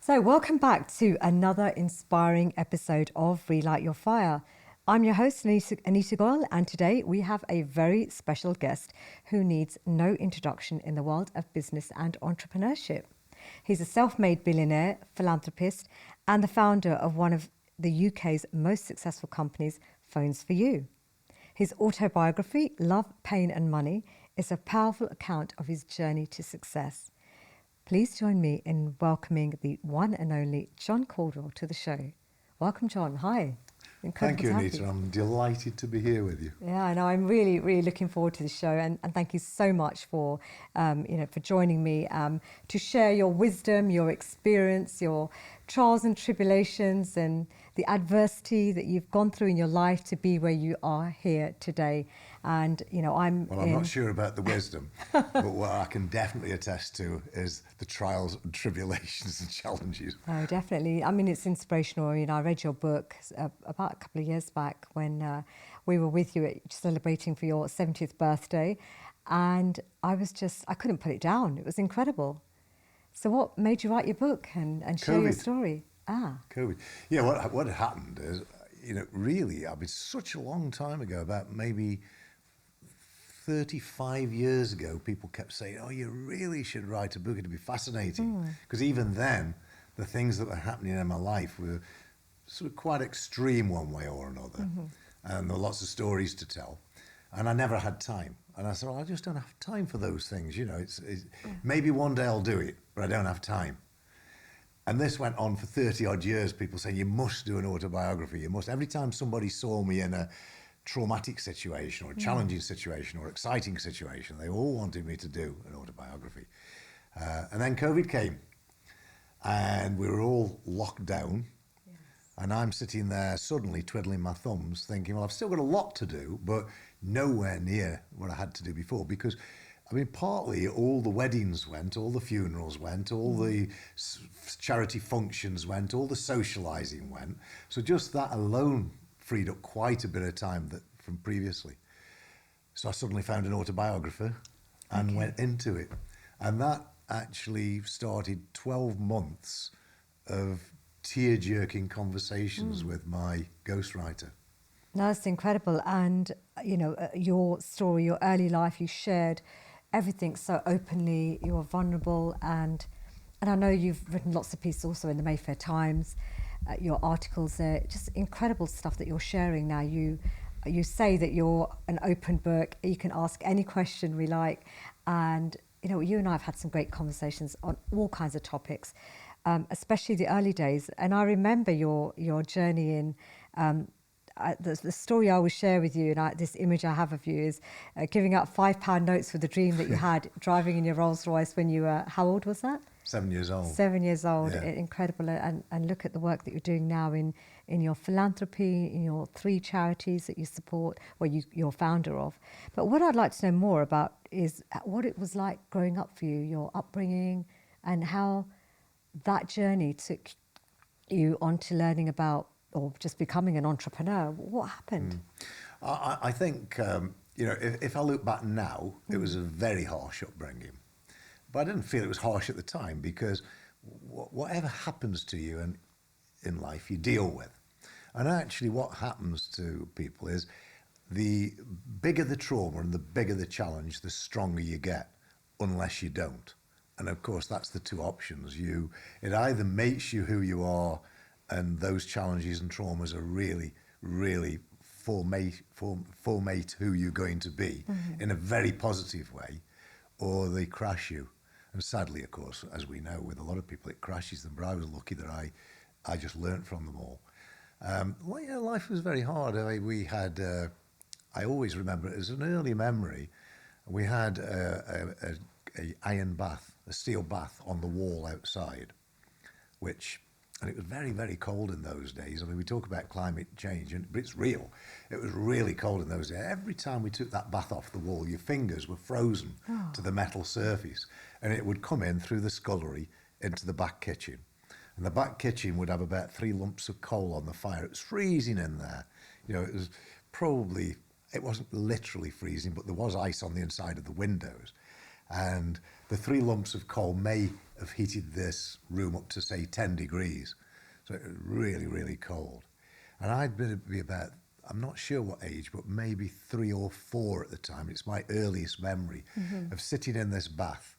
So, welcome back to another inspiring episode of Relight Your Fire. I'm your host, Anita Goyle, and today we have a very special guest who needs no introduction in the world of business and entrepreneurship. He's a self-made billionaire, philanthropist, and the founder of one of the UK's most successful companies, Phones for You. His autobiography, Love, Pain and Money, is a powerful account of his journey to success. Please join me in welcoming the one and only John Caudwell to the show. Welcome, John. Hi. Thank you, Anita. I'm delighted to be here with you. Yeah, I know. I'm really, really looking forward to the show, and thank you so much for, for joining me to share your wisdom, your experience, your trials and tribulations, and the adversity that you've gone through in your life to be where you are here today. And I'm not sure about the wisdom, but what I can definitely attest to is the trials and tribulations and challenges. Oh, definitely. I mean, it's inspirational. I read your book about a couple of years back when we were with you celebrating for your 70th birthday, and I couldn't put it down. It was incredible. So what made you write your book and share your story? COVID. Yeah, what had happened is, really, such a long time ago, about maybe 35 years ago, people kept saying, oh, you really should write a book, it'd be fascinating. Because even then, the things that were happening in my life were sort of quite extreme one way or another. And there were lots of stories to tell. And I never had time. And I said, well, I just don't have time for those things. Maybe one day I'll do it, but I don't have time. And this went on for 30 odd years, people saying, you must do an autobiography, you must. Every time somebody saw me in a traumatic situation or a challenging situation or exciting situation, they all wanted me to do an autobiography. And then COVID came and we were all locked down. And I'm sitting there suddenly twiddling my thumbs thinking, well, I've still got a lot to do, but nowhere near what I had to do before, because partly all the weddings went, all the funerals went, all the charity functions went, all the socialising went. So just that alone freed up quite a bit of time from previously. So I suddenly found an autobiographer and went into it. And that actually started 12 months of tear-jerking conversations with my ghostwriter. No, that's incredible. And, your story, your early life, you shared everything so openly. You were vulnerable. And I know you've written lots of pieces also in the Mayfair Times, your articles there, just incredible stuff that you're sharing now. You say that you're an open book. You can ask any question we like. And, you and I have had some great conversations on all kinds of topics. Especially the early days. And I remember your journey in, the story I always share with you, and this image I have of you is giving out £5 notes for the dream that you had, driving in your Rolls Royce when you were, how old was that? 7 years old. 7 years old, yeah. Incredible. And look at the work that you're doing now in your philanthropy, in your 3 charities that you support, you're founder of. But what I'd like to know more about is what it was like growing up for you, your upbringing, and how that journey took you on to learning about or just becoming an entrepreneur. What happened? I think, if I look back now, it was a very harsh upbringing. But I didn't feel it was harsh at the time, because whatever happens to you in life, you deal with. And actually what happens to people is the bigger the trauma and the bigger the challenge, the stronger you get, unless you don't. And of course, that's the 2 options. It either makes you who you are, and those challenges and traumas are really, really formate who you're going to be in a very positive way, or they crash you. And sadly, of course, as we know, with a lot of people, it crashes them. But I was lucky that I just learnt from them all. Life was very hard. I always remember it as an early memory. We had a iron bath, a steel bath on the wall outside, and it was very, very cold in those days. We talk about climate change, but it's real. It was really cold in those days. Every time we took that bath off the wall, your fingers were frozen to the metal surface, and it would come in through the scullery into the back kitchen. And the back kitchen would have about 3 lumps of coal on the fire. It was freezing in there. It wasn't literally freezing, but there was ice on the inside of the windows. And the 3 lumps of coal may have heated this room up to, say, 10 degrees. So it was really, really cold. And I'd be about, I'm not sure what age, but maybe 3 or 4 at the time. It's my earliest memory of sitting in this bath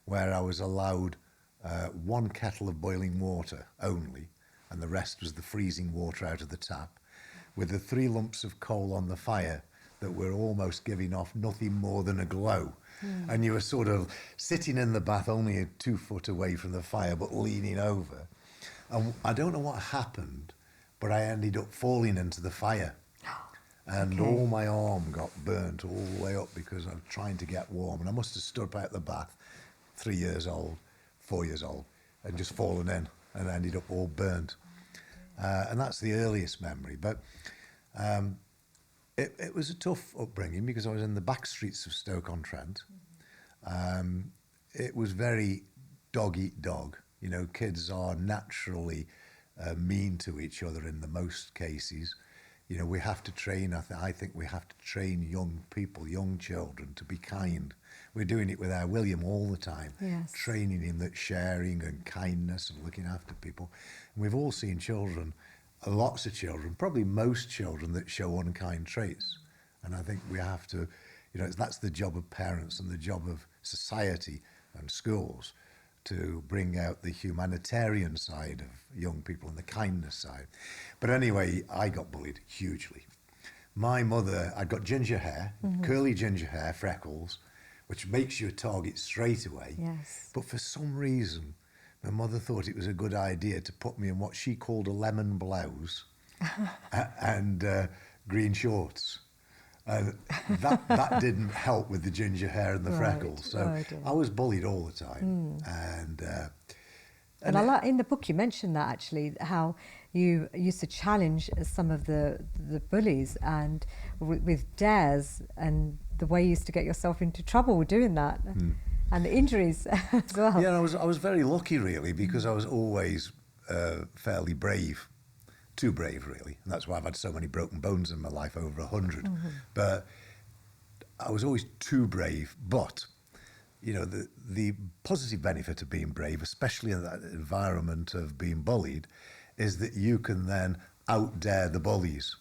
where I was allowed 1 kettle of boiling water only, and the rest was the freezing water out of the tap, with the 3 lumps of coal on the fire that were almost giving off nothing more than a glow. And you were sort of sitting in the bath only 2 foot away from the fire, but leaning over. And I don't know what happened, but I ended up falling into the fire. And all my arm got burnt all the way up because I was trying to get warm. And I must have stood out the bath, 3 years old, 4 years old, and just fallen in and ended up all burnt. And that's the earliest memory. But it was a tough upbringing because I was in the back streets of Stoke-on-Trent. It was very dog eat dog. You know, kids are naturally mean to each other in the most cases. You know, we have to train, I think we have to train young people, young children to be kind. We're doing it with our William all the time, training him that sharing and kindness and looking after people. And we've all seen children, lots of children, probably most children that show unkind traits. And I think we have to, you know, that's the job of parents and the job of society and schools to bring out the humanitarian side of young people and the kindness side. But anyway, I got bullied hugely. My mother, I got ginger hair, curly ginger hair, freckles, which makes you a target straight away. Yes. But for some reason, my mother thought it was a good idea to put me in what she called a lemon blouse and green shorts. And that didn't help with the ginger hair and the freckles. So I was bullied all the time. And I like in the book you mentioned that actually, how you used to challenge some of the bullies and with dares, and the way you used to get yourself into trouble doing that, and the injuries as well. Yeah, I was very lucky really, because I was always fairly brave. Too brave, really, and that's why I've had so many broken bones in my life, over 100. But I was always too brave. But you know, the positive benefit of being brave, especially in that environment of being bullied, is that you can then outdare the bullies.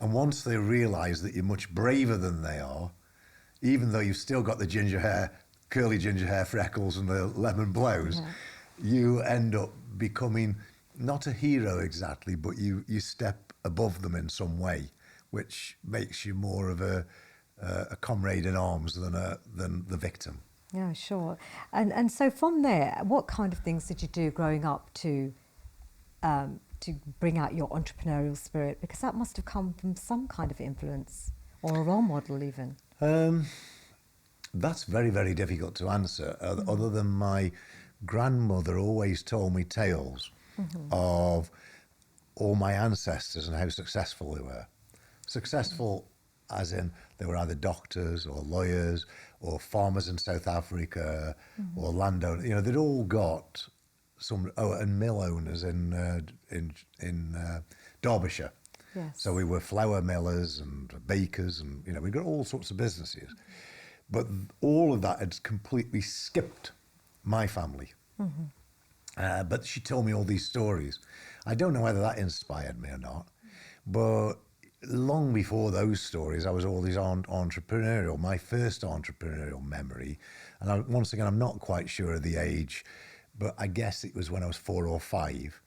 And once they realise that you're much braver than they are, even though you've still got the ginger hair, curly ginger hair, freckles, and the lemon blouse, you end up becoming not a hero exactly, but you step above them in some way, which makes you more of a comrade in arms than the victim. Yeah, sure. And so from there, what kind of things did you do growing up to bring out your entrepreneurial spirit? Because that must have come from some kind of influence or a role model even. That's very, very difficult to answer, other than my grandmother always told me tales of all my ancestors and how successful they were. Successful as in they were either doctors or lawyers or farmers in South Africa or landowners. You know, they'd all got some, and mill owners in Derbyshire. Yes. So we were flour millers and bakers, and you know, we got all sorts of businesses. But all of that had completely skipped my family. But she told me all these stories. I don't know whether that inspired me or not, but long before those stories, I was always entrepreneurial. My first entrepreneurial memory, and once again, I'm not quite sure of the age, but I guess it was when I was 4 or 5,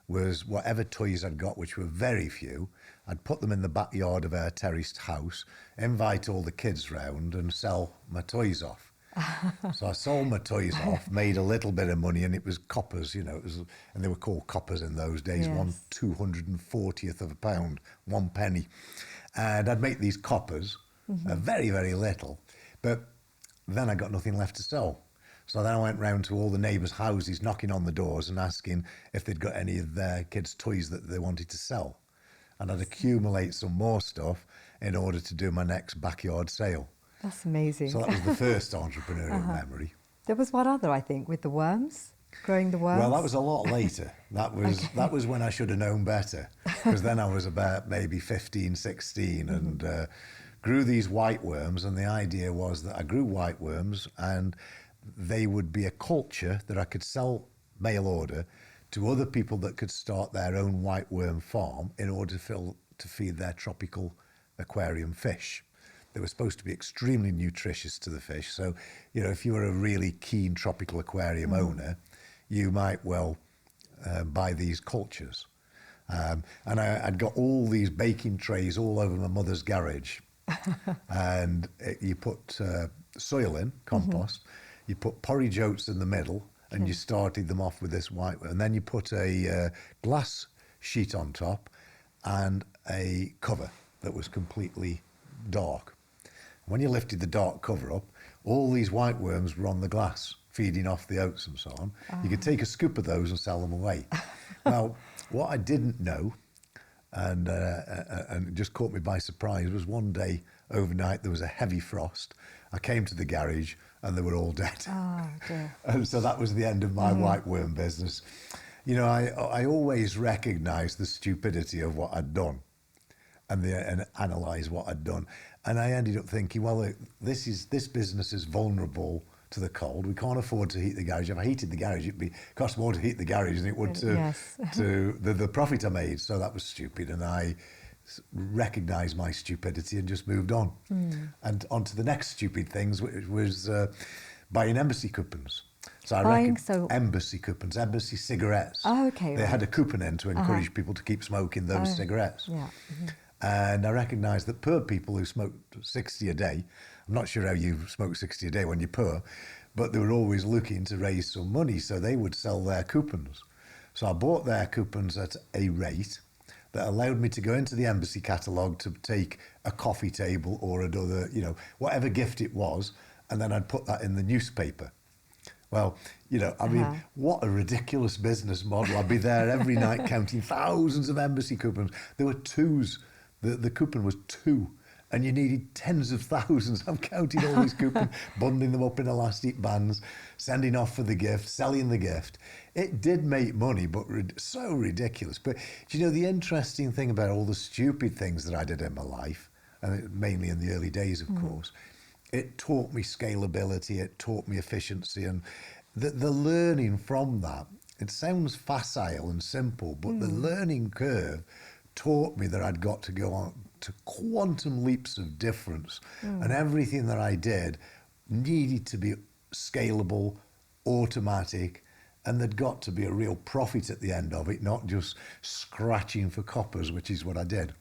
was whatever toys I'd got, which were very few, I'd put them in the backyard of our terraced house, invite all the kids round and sell my toys off. So I sold my toys off, made a little bit of money, and it was coppers, you know, and they were called coppers in those days, 1/240th of a pound, 1 penny. And I'd make these coppers, very, very little, but then I got nothing left to sell. So then I went round to all the neighbours' houses, knocking on the doors and asking if they'd got any of their kids' toys that they wanted to sell. And I'd accumulate some more stuff in order to do my next backyard sale. That's amazing. So that was the first entrepreneurial memory. There was one other, I think, with the worms, growing the worms. Well, that was a lot later. That was when I should have known better, because then I was about maybe 15, 16, and grew these white worms, and the idea was that I grew white worms and they would be a culture that I could sell mail order to other people that could start their own white worm farm in order to feed their tropical aquarium fish. They were supposed to be extremely nutritious to the fish. So, you know, if you were a really keen tropical aquarium owner, you might well buy these cultures. And I'd got all these baking trays all over my mother's garage. And you put soil in, compost, you put porridge oats in the middle, and you started them off with this white, and then you put a glass sheet on top and a cover that was completely dark. When you lifted the dark cover up, all these white worms were on the glass, feeding off the oats and so on. You could take a scoop of those and sell them away. Well, what I didn't know, and it just caught me by surprise, was one day overnight there was a heavy frost. I came to the garage and they were all dead. Oh, dear. And so that was the end of my white worm business. You know, I always recognised the stupidity of what I'd done and analysed what I'd done. And I ended up thinking, well, this business is vulnerable to the cold. We can't afford to heat the garage. If I heated the garage, it'd cost more to heat the garage than it would to the profit I made. So that was stupid. And I recognised my stupidity and just moved on. And on to the next stupid things, which was buying embassy coupons. So I reckon embassy coupons, embassy cigarettes. Oh, okay. They had a coupon in to encourage people to keep smoking those cigarettes. Yeah. And I recognised that poor people who smoked 60 a day, I'm not sure how you smoke 60 a day when you're poor, but they were always looking to raise some money, so they would sell their coupons. So I bought their coupons at a rate that allowed me to go into the embassy catalogue to take a coffee table or another, you know, whatever gift it was, and then I'd put that in the newspaper. Well, you know, I mean, what a ridiculous business model. I'd be there every night counting thousands of embassy coupons. There were twos. The coupon was 2, and you needed tens of thousands. I'm counting all these coupons, bundling them up in elastic bands, sending off for the gift, selling the gift. It did make money, but so ridiculous. But do you know the interesting thing about all the stupid things that I did in my life, and mainly in the early days, of course, it taught me scalability, it taught me efficiency, and the learning from that, it sounds facile and simple, but the learning curve taught me that I'd got to go on to quantum leaps of difference, and everything that I did needed to be scalable, automatic, and there'd got to be a real profit at the end of it, not just scratching for coppers, which is what I did.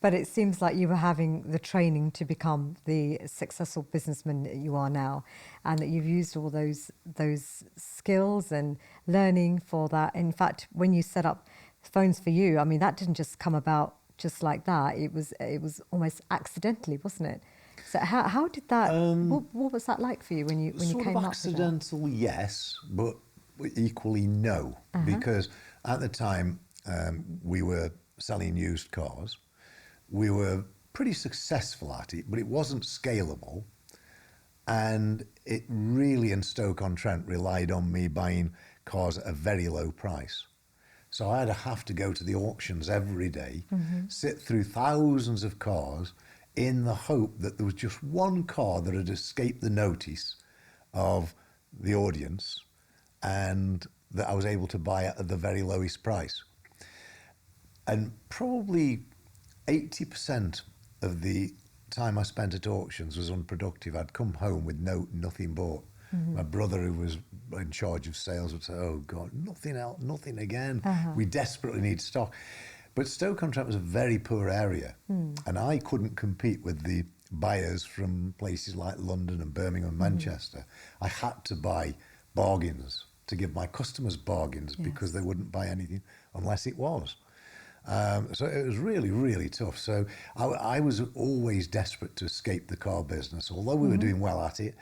But it seems like you were having the training to become the successful businessman that you are now, and that you've used all those skills and learning for that. In fact, when you set up Phones for You, I mean, that didn't just come about just like that. It was almost accidentally, wasn't it? So how did that? What was that like for you when you came up with that? Sort of accidental, yes, but equally no, because at the time we were selling used cars. We were pretty successful at it, but it wasn't scalable, and it really in Stoke-on-Trent relied on me buying cars at a very low price. So I'd have to go to the auctions every day, sit through thousands of cars in the hope that there was just one car that had escaped the notice of the audience and that I was able to buy at the very lowest price. And probably 80% of the time I spent at auctions was unproductive. I'd come home with nothing bought. My brother, who was in charge of sales, would say, "Oh God, nothing else, nothing again. We desperately need stock." But Stoke-on-Trent was a very poor area, and I couldn't compete with the buyers from places like London and Birmingham and Manchester. I had to buy bargains to give my customers bargains because they wouldn't buy anything unless it was. So it was really, really tough. So I was always desperate to escape the car business. Although we were doing well at it,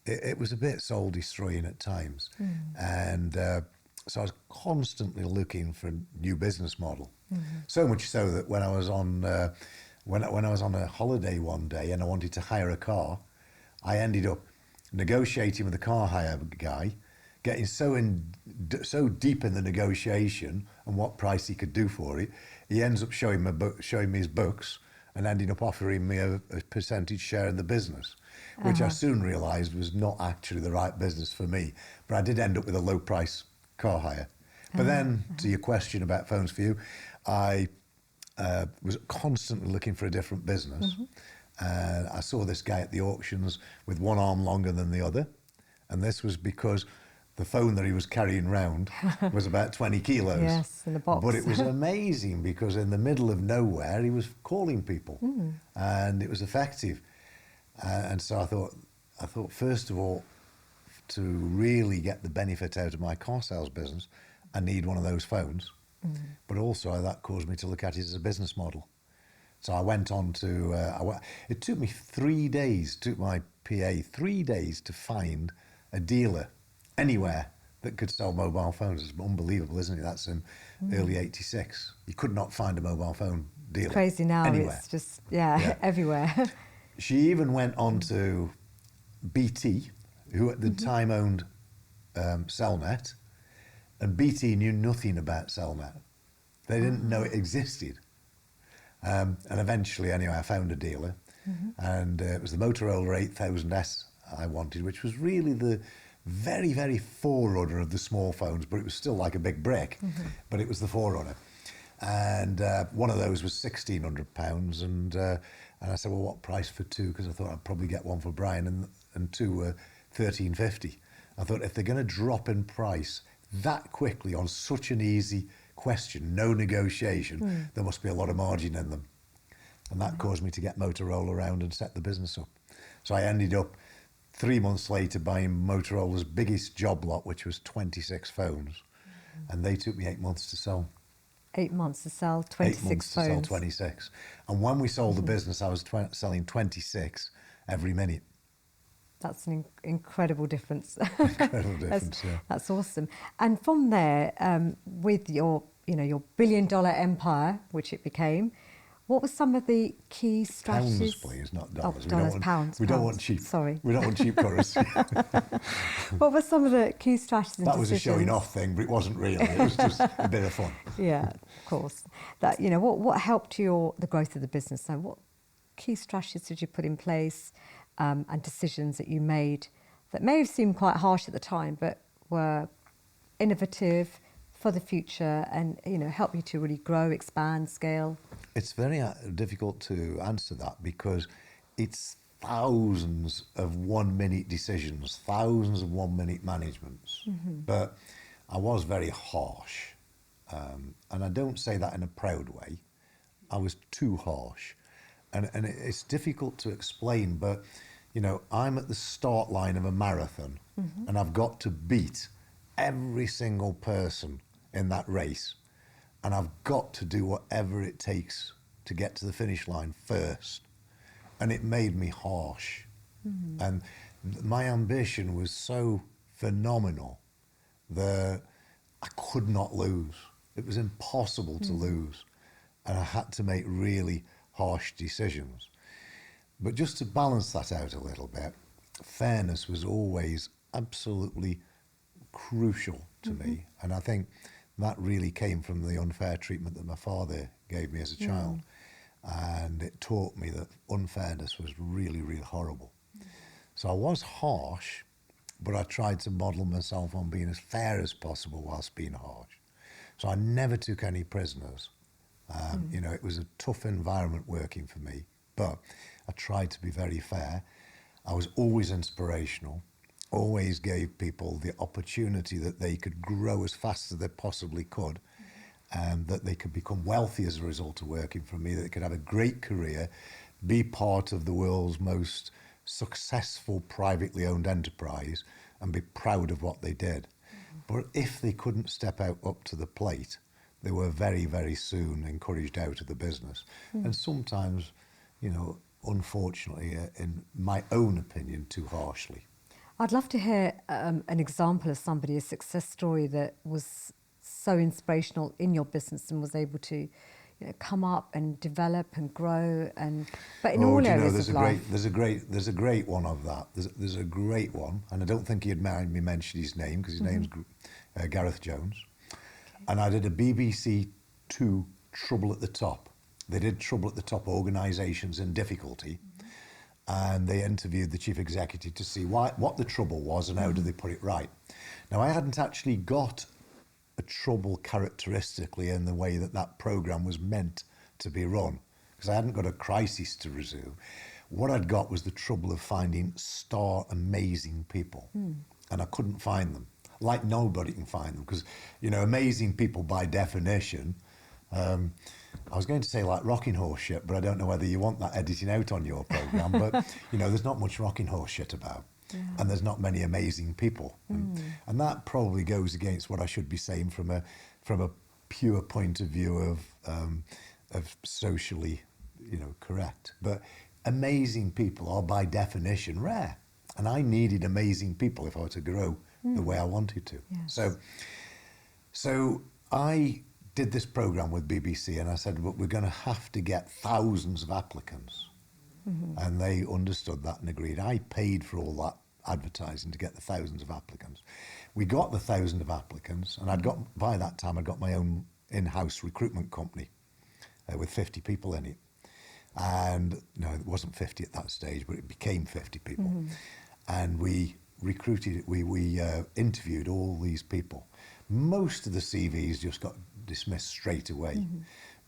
it was a bit soul destroying at times. And so I was constantly looking for a new business model. So much so that when I was on when I was on a holiday one day and I wanted to hire a car, I ended up negotiating with the car hire guy, getting so deep in the negotiation and what price he could do for it. He ends up showing me his books, and ended up offering me a percentage share in the business, which I soon realised was not actually the right business for me. But I did end up with a low price car hire. But then, to your question about Phones for You, I was constantly looking for a different business. And I saw this guy at the auctions with one arm longer than the other. And this was because the phone that he was carrying round was about 20 kilos. Yes, in a box. But it was amazing because in the middle of nowhere, he was calling people. And it was effective. And so I thought, first of all, to really get the benefit out of my car sales business, I need one of those phones. But also that caused me to look at it as a business model. So I went on to, it took me 3 days, took my PA 3 days to find a dealer anywhere that could sell mobile phones. It's unbelievable, isn't it? That's in early 86. You could not find a mobile phone dealer. It's crazy now, anywhere. it's just, everywhere. She even went on to BT, who at the time owned Cellnet, and BT knew nothing about Cellnet. They didn't know it existed. And eventually, anyway, I found a dealer, and it was the Motorola 8000S I wanted, which was really the very, very forerunner of the small phones, but it was still like a big brick, but it was the forerunner. And one of those was £1,600, and I said, well, what price for two? Because I thought I'd probably get one for Brian, and two were £1,350. I thought if they're going to drop in price that quickly on such an easy question, no negotiation, there must be a lot of margin in them. And that caused me to get Motorola around and set the business up. So I ended up 3 months later buying Motorola's biggest job lot, which was 26 phones. And they took me 8 months to sell. 8 months to sell 26 8 months phones. to sell 26. And when we sold the business, I was selling 26 every minute. That's an incredible difference. Incredible difference, yeah. That's awesome. And from there, with your billion-dollar empire, which it became, what were some of the key strategies? Pounds, please, not dollars. Oh, dollars, pounds. We don't want cheap. Sorry. We don't want cheap currency. What were some of the key strategies and That was a decisions? showing off thing, but it wasn't really. It was just a bit of fun. Yeah, of course. That what helped the growth of the business? So, what key strategies did you put in place, and decisions that you made that may have seemed quite harsh at the time, but were innovative for the future, and help you to really grow, expand, scale? It's very difficult to answer that because it's thousands of 1 minute decisions, thousands of 1 minute managements. But I was very harsh. And I don't say that in a proud way. I was too harsh. And it's difficult to explain, but, I'm at the start line of a marathon and I've got to beat every single person in that race. And I've got to do whatever it takes to get to the finish line first. And it made me harsh. And my ambition was so phenomenal that I could not lose. It was impossible to lose. And I had to make really harsh decisions. But just to balance that out a little bit, fairness was always absolutely crucial to me. And I think that really came from the unfair treatment that my father gave me as a child. And it taught me that unfairness was really, really horrible. So I was harsh, but I tried to model myself on being as fair as possible whilst being harsh. So I never took any prisoners. It was a tough environment working for me, but I tried to be very fair. I was always inspirational, always gave people the opportunity that they could grow as fast as they possibly could, and that they could become wealthy as a result of working for me, that they could have a great career, be part of the world's most successful privately owned enterprise, and be proud of what they did. But if they couldn't step out up to the plate, they were very, very soon encouraged out of the business. And sometimes, unfortunately, in my own opinion, too harshly. I'd love to hear an example of somebody, a success story that was so inspirational in your business and was able to come up and develop and grow, but in all areas of life. There's a great one of that. There's a great one, and I don't think he'd mind me mention his name because his name's Gareth Jones. And I did a BBC 2 Trouble at the Top, They did Trouble at the Top Organisations in Difficulty, and they interviewed the chief executive to see what the trouble was and how do they put it right. Now, I hadn't actually got a trouble characteristically in the way that programme was meant to be run, because I hadn't got a crisis to resume. What I'd got was the trouble of finding star amazing people, and I couldn't find them. Like nobody can find them, because, you know, amazing people by definition, I was going to say like rocking horse shit, but I don't know whether you want that editing out on your programme, but, you know, there's not much rocking horse shit about. Yeah. And there's not many amazing people. And that probably goes against what I should be saying from a pure point of view of socially, you know, correct. But amazing people are by definition rare. And I needed amazing people if I were to grow the way I wanted to. Yes. So I did this programme with BBC, and I said, well, we're going to have to get thousands of applicants. And they understood that and agreed. I paid for all that advertising to get the thousands of applicants. We got the 1,000 of applicants, and by that time I'd got my own in-house recruitment company with 50 people in it. And no, it wasn't 50 at that stage, but it became 50 people. And we recruited, we interviewed all these people. Most of the CVs just got dismissed straight away,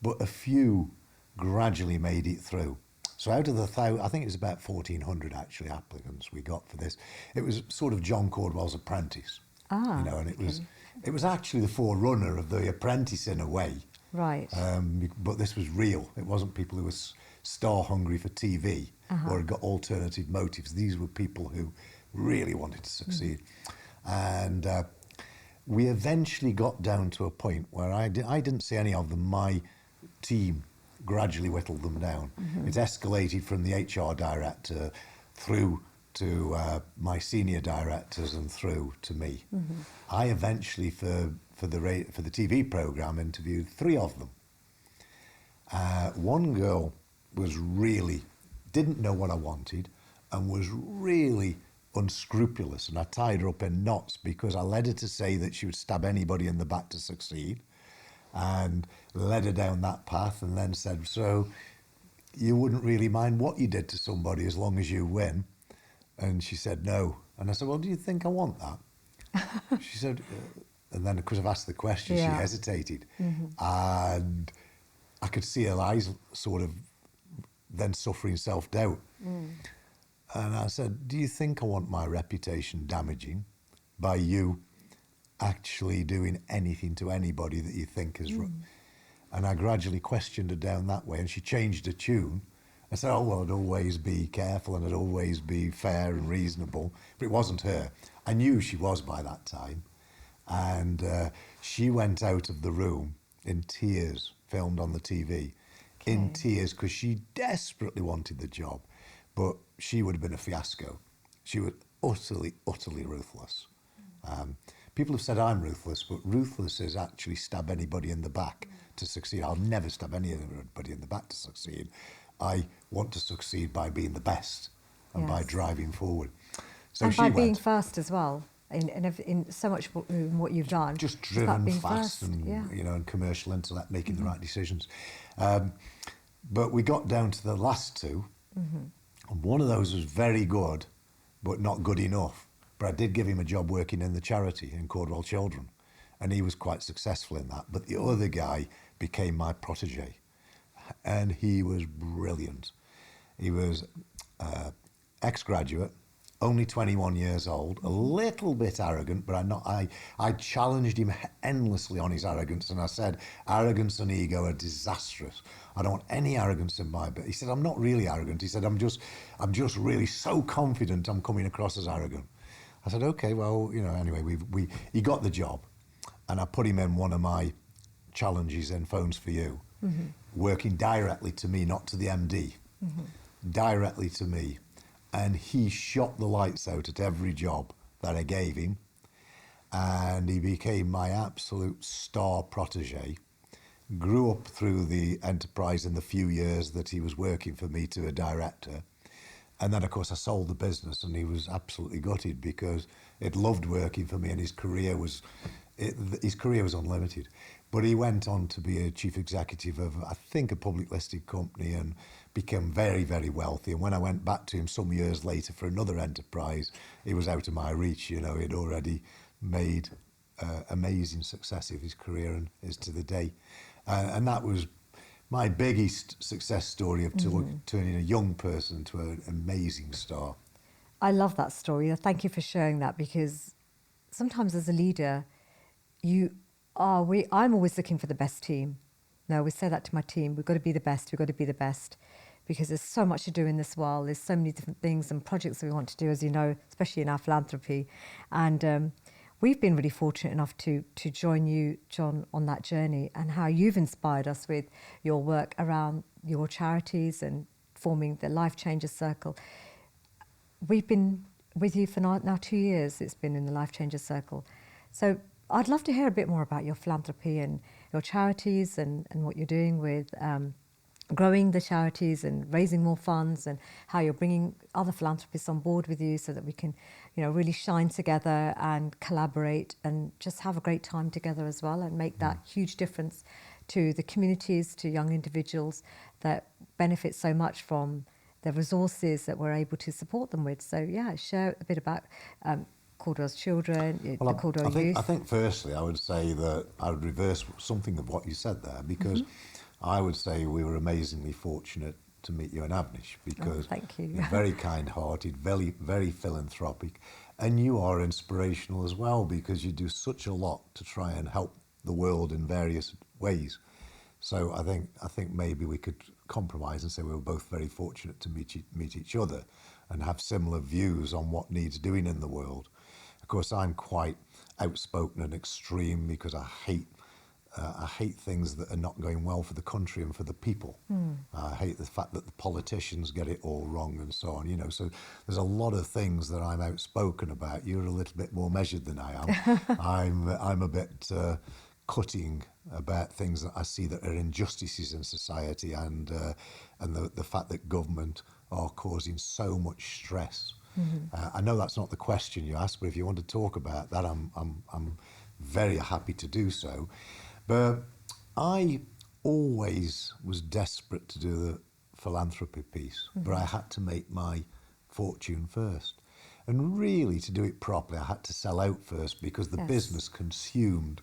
but a few gradually made it through. So out of the I think it was about 1,400 actually applicants we got for this. It was sort of John Caudwell's Apprentice, you know, and it was actually the forerunner of The Apprentice in a way. Right. But this was real. It wasn't people who were star hungry for TV or had got alternative motives. These were people who really wanted to succeed. And we eventually got down to a point where I didn't see any of them. My team gradually whittled them down. It escalated from the HR director through to my senior directors and through to me. I eventually, for the TV programme, interviewed 3 of them. One girl didn't know what I wanted and was really unscrupulous, and I tied her up in knots because I led her to say that she would stab anybody in the back to succeed, and led her down that path, and then said, so you wouldn't really mind what you did to somebody as long as you win? And she said no. And I said, well, do you think I want that? She said, and then because I've asked the question, she hesitated. And I could see her eyes sort of then suffering self-doubt. And I said, do you think I want my reputation damaging by you actually doing anything to anybody that you think is wrong? And I gradually questioned her down that way, and she changed her tune. I said, oh, well, I'd always be careful and I'd always be fair and reasonable. But it wasn't her. I knew she was by that time. And she went out of the room in tears, filmed on the TV, in tears, because she desperately wanted the job. But she would have been a fiasco. She was utterly, utterly ruthless. People have said I'm ruthless, but ruthless is actually stab anybody in the back to succeed. I'll never stab anybody in the back to succeed. I want to succeed by being the best and by driving forward. So and she by went, being first as well, in so much in what you've done. Just driven fast first, and you know, and commercial intellect, making the right decisions. But we got down to the last 2. And one of those was very good, but not good enough. But I did give him a job working in the charity in Caudwell Children, and he was quite successful in that. But the other guy became my protege, and he was brilliant. He was ex-graduate, only 21 years old, a little bit arrogant, but I challenged him endlessly on his arrogance, and I said, arrogance and ego are disastrous. I don't want any arrogance in my bit. He said, I'm not really arrogant. He said, I'm just really so confident I'm coming across as arrogant. I said, okay, well, you know, anyway, he got the job, and I put him in one of my challenges in Phones for You, working directly to me, not to the MD, directly to me. And he shot the lights out at every job that I gave him, and he became my absolute star protege. Grew up through the enterprise in the few years that he was working for me to a director. And then, of course, I sold the business, and he was absolutely gutted because it loved working for me, and his career was his career was unlimited. But he went on to be a chief executive of, I think, a public listed company and became very, very wealthy. And when I went back to him some years later for another enterprise, he was out of my reach. You know, he'd already made amazing success of his career and is to the day. And that was my biggest success story of turning a young person to an amazing star. I love that story. Thank you for sharing that, because sometimes as a leader, I'm always looking for the best team. No, we say that to my team. We've got to be the best. We've got to be the best, because there's so much to do in this world. There's so many different things and projects that we want to do, as you know, especially in our philanthropy. And we've been really fortunate enough to join you, John, on that journey, and how you've inspired us with your work around your charities and forming the Life Changers Circle. We've been with you for now 2 years. It's been in the Life Changers Circle. So I'd love to hear a bit more about your philanthropy and your charities and what you're doing with growing the charities and raising more funds, and how you're bringing other philanthropists on board with you so that we can, really shine together and collaborate and just have a great time together as well, and make that huge difference to the communities, to young individuals that benefit so much from the resources that we're able to support them with. So yeah, share a bit about Caudwell's children, the Caudwell youth. I think firstly I would say that I would reverse something of what you said there, because I would say we were amazingly fortunate to meet you in Avnish, because thank you. You're very kind-hearted, very, very philanthropic, and you are inspirational as well, because you do such a lot to try and help the world in various ways. So I think maybe we could compromise and say we were both very fortunate to meet each other and have similar views on what needs doing in the world. Of course, I'm quite outspoken and extreme, because I hate things that are not going well for the country and for the people. I hate the fact that the politicians get it all wrong and so on. So there's a lot of things that I'm outspoken about. You're a little bit more measured than I am. I'm a bit cutting about things that I see that are injustices in society, and the fact that government are causing so much stress. I know that's not the question you asked, but if you want to talk about that, I'm very happy to do so. But I always was desperate to do the philanthropy piece, but I had to make my fortune first. And really, to do it properly, I had to sell out first, because the business consumed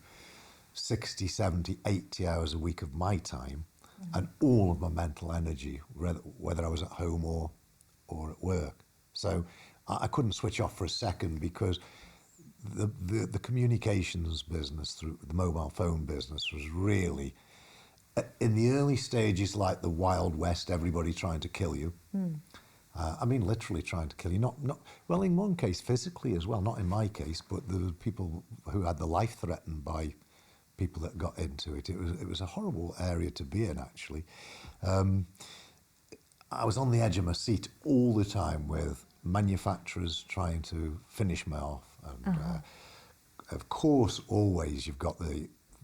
60, 70, 80 hours a week of my time and all of my mental energy, whether I was at home or at work. So I couldn't switch off for a second, because the communications business, through the mobile phone business, was really, in the early stages, like the Wild West, everybody trying to kill you. I mean, literally trying to kill you. Not well, in one case, physically as well, not in my case, but there were people who had their life threatened by people that got into it. It was a horrible area to be in, actually. I was on the edge of my seat all the time with manufacturers trying to finish me off. And of course, always you've got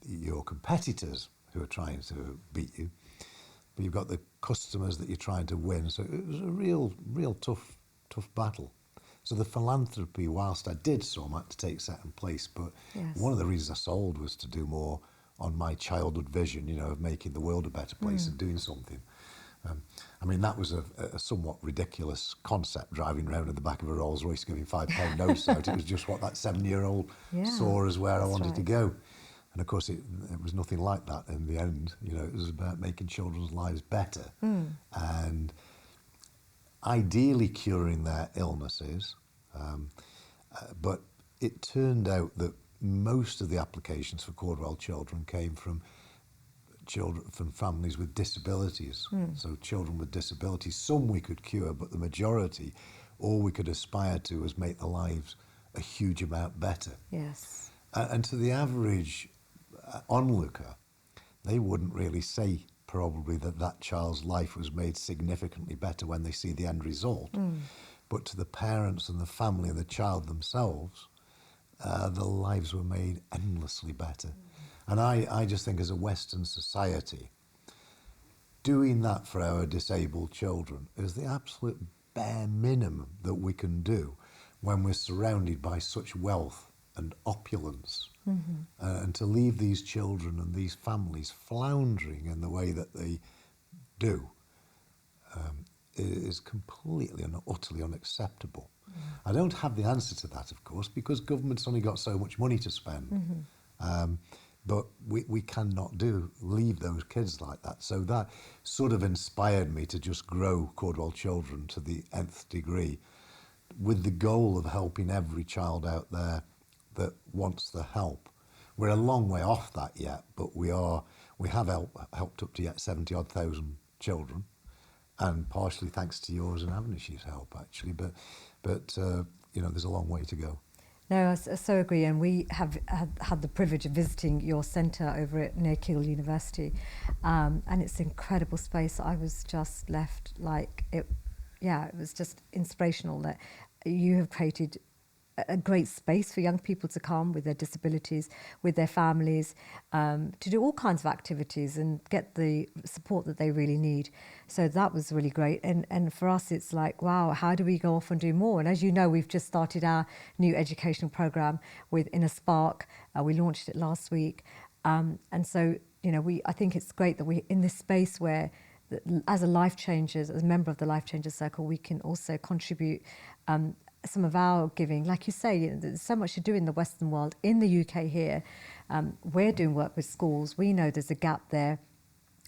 your competitors who are trying to beat you, but you've got the customers that you're trying to win. So it was a real tough battle. So the philanthropy, whilst I did some, had to take second place. But one of the reasons I sold was to do more on my childhood vision, of making the world a better place and doing something. I mean, that was a somewhat ridiculous concept, driving around in the back of a Rolls Royce giving £5 notes out. It was just what that 7-year-old saw as where I wanted to go. And of course, it was nothing like that in the end. It was about making children's lives better and ideally curing their illnesses. But it turned out that most of the applications for Caudwell children came from families with disabilities. So children with disabilities, some we could cure, but the majority, all we could aspire to was make their lives a huge amount better. Yes. And to the average onlooker, they wouldn't really say probably that child's life was made significantly better when they see the end result. But to the parents and the family and the child themselves, the lives were made endlessly better. And I just think, as a Western society, doing that for our disabled children is the absolute bare minimum that we can do when we're surrounded by such wealth and opulence, and to leave these children and these families floundering in the way that they do is completely and utterly unacceptable. I don't have the answer to that, of course, because government's only got so much money to spend. But we cannot leave those kids like that. So that sort of inspired me to just grow Caudwell Children to the nth degree, with the goal of helping every child out there that wants the help. We're a long way off that yet, but we have helped up to yet 70,000 children, and partially thanks to yours and Avanish's help, actually. But there's a long way to go. No, I so agree, and we have had the privilege of visiting your centre over at near Keele University, and it's an incredible space. I was just left like it. Yeah, it was just inspirational that you have created a great space for young people to come with their disabilities, with their families, to do all kinds of activities and get the support that they really need. So that was really great. And for us, it's like, wow, how do we go off and do more? And as you know, we've just started our new educational programme with Inner Spark. We launched it last week. And so, I think it's great that we're in this space where, as a Life Changers, as a member of the Life Changers Circle, we can also contribute some of our giving. Like you say, there's so much to do in the Western world. In the UK here, we're doing work with schools. We know there's a gap there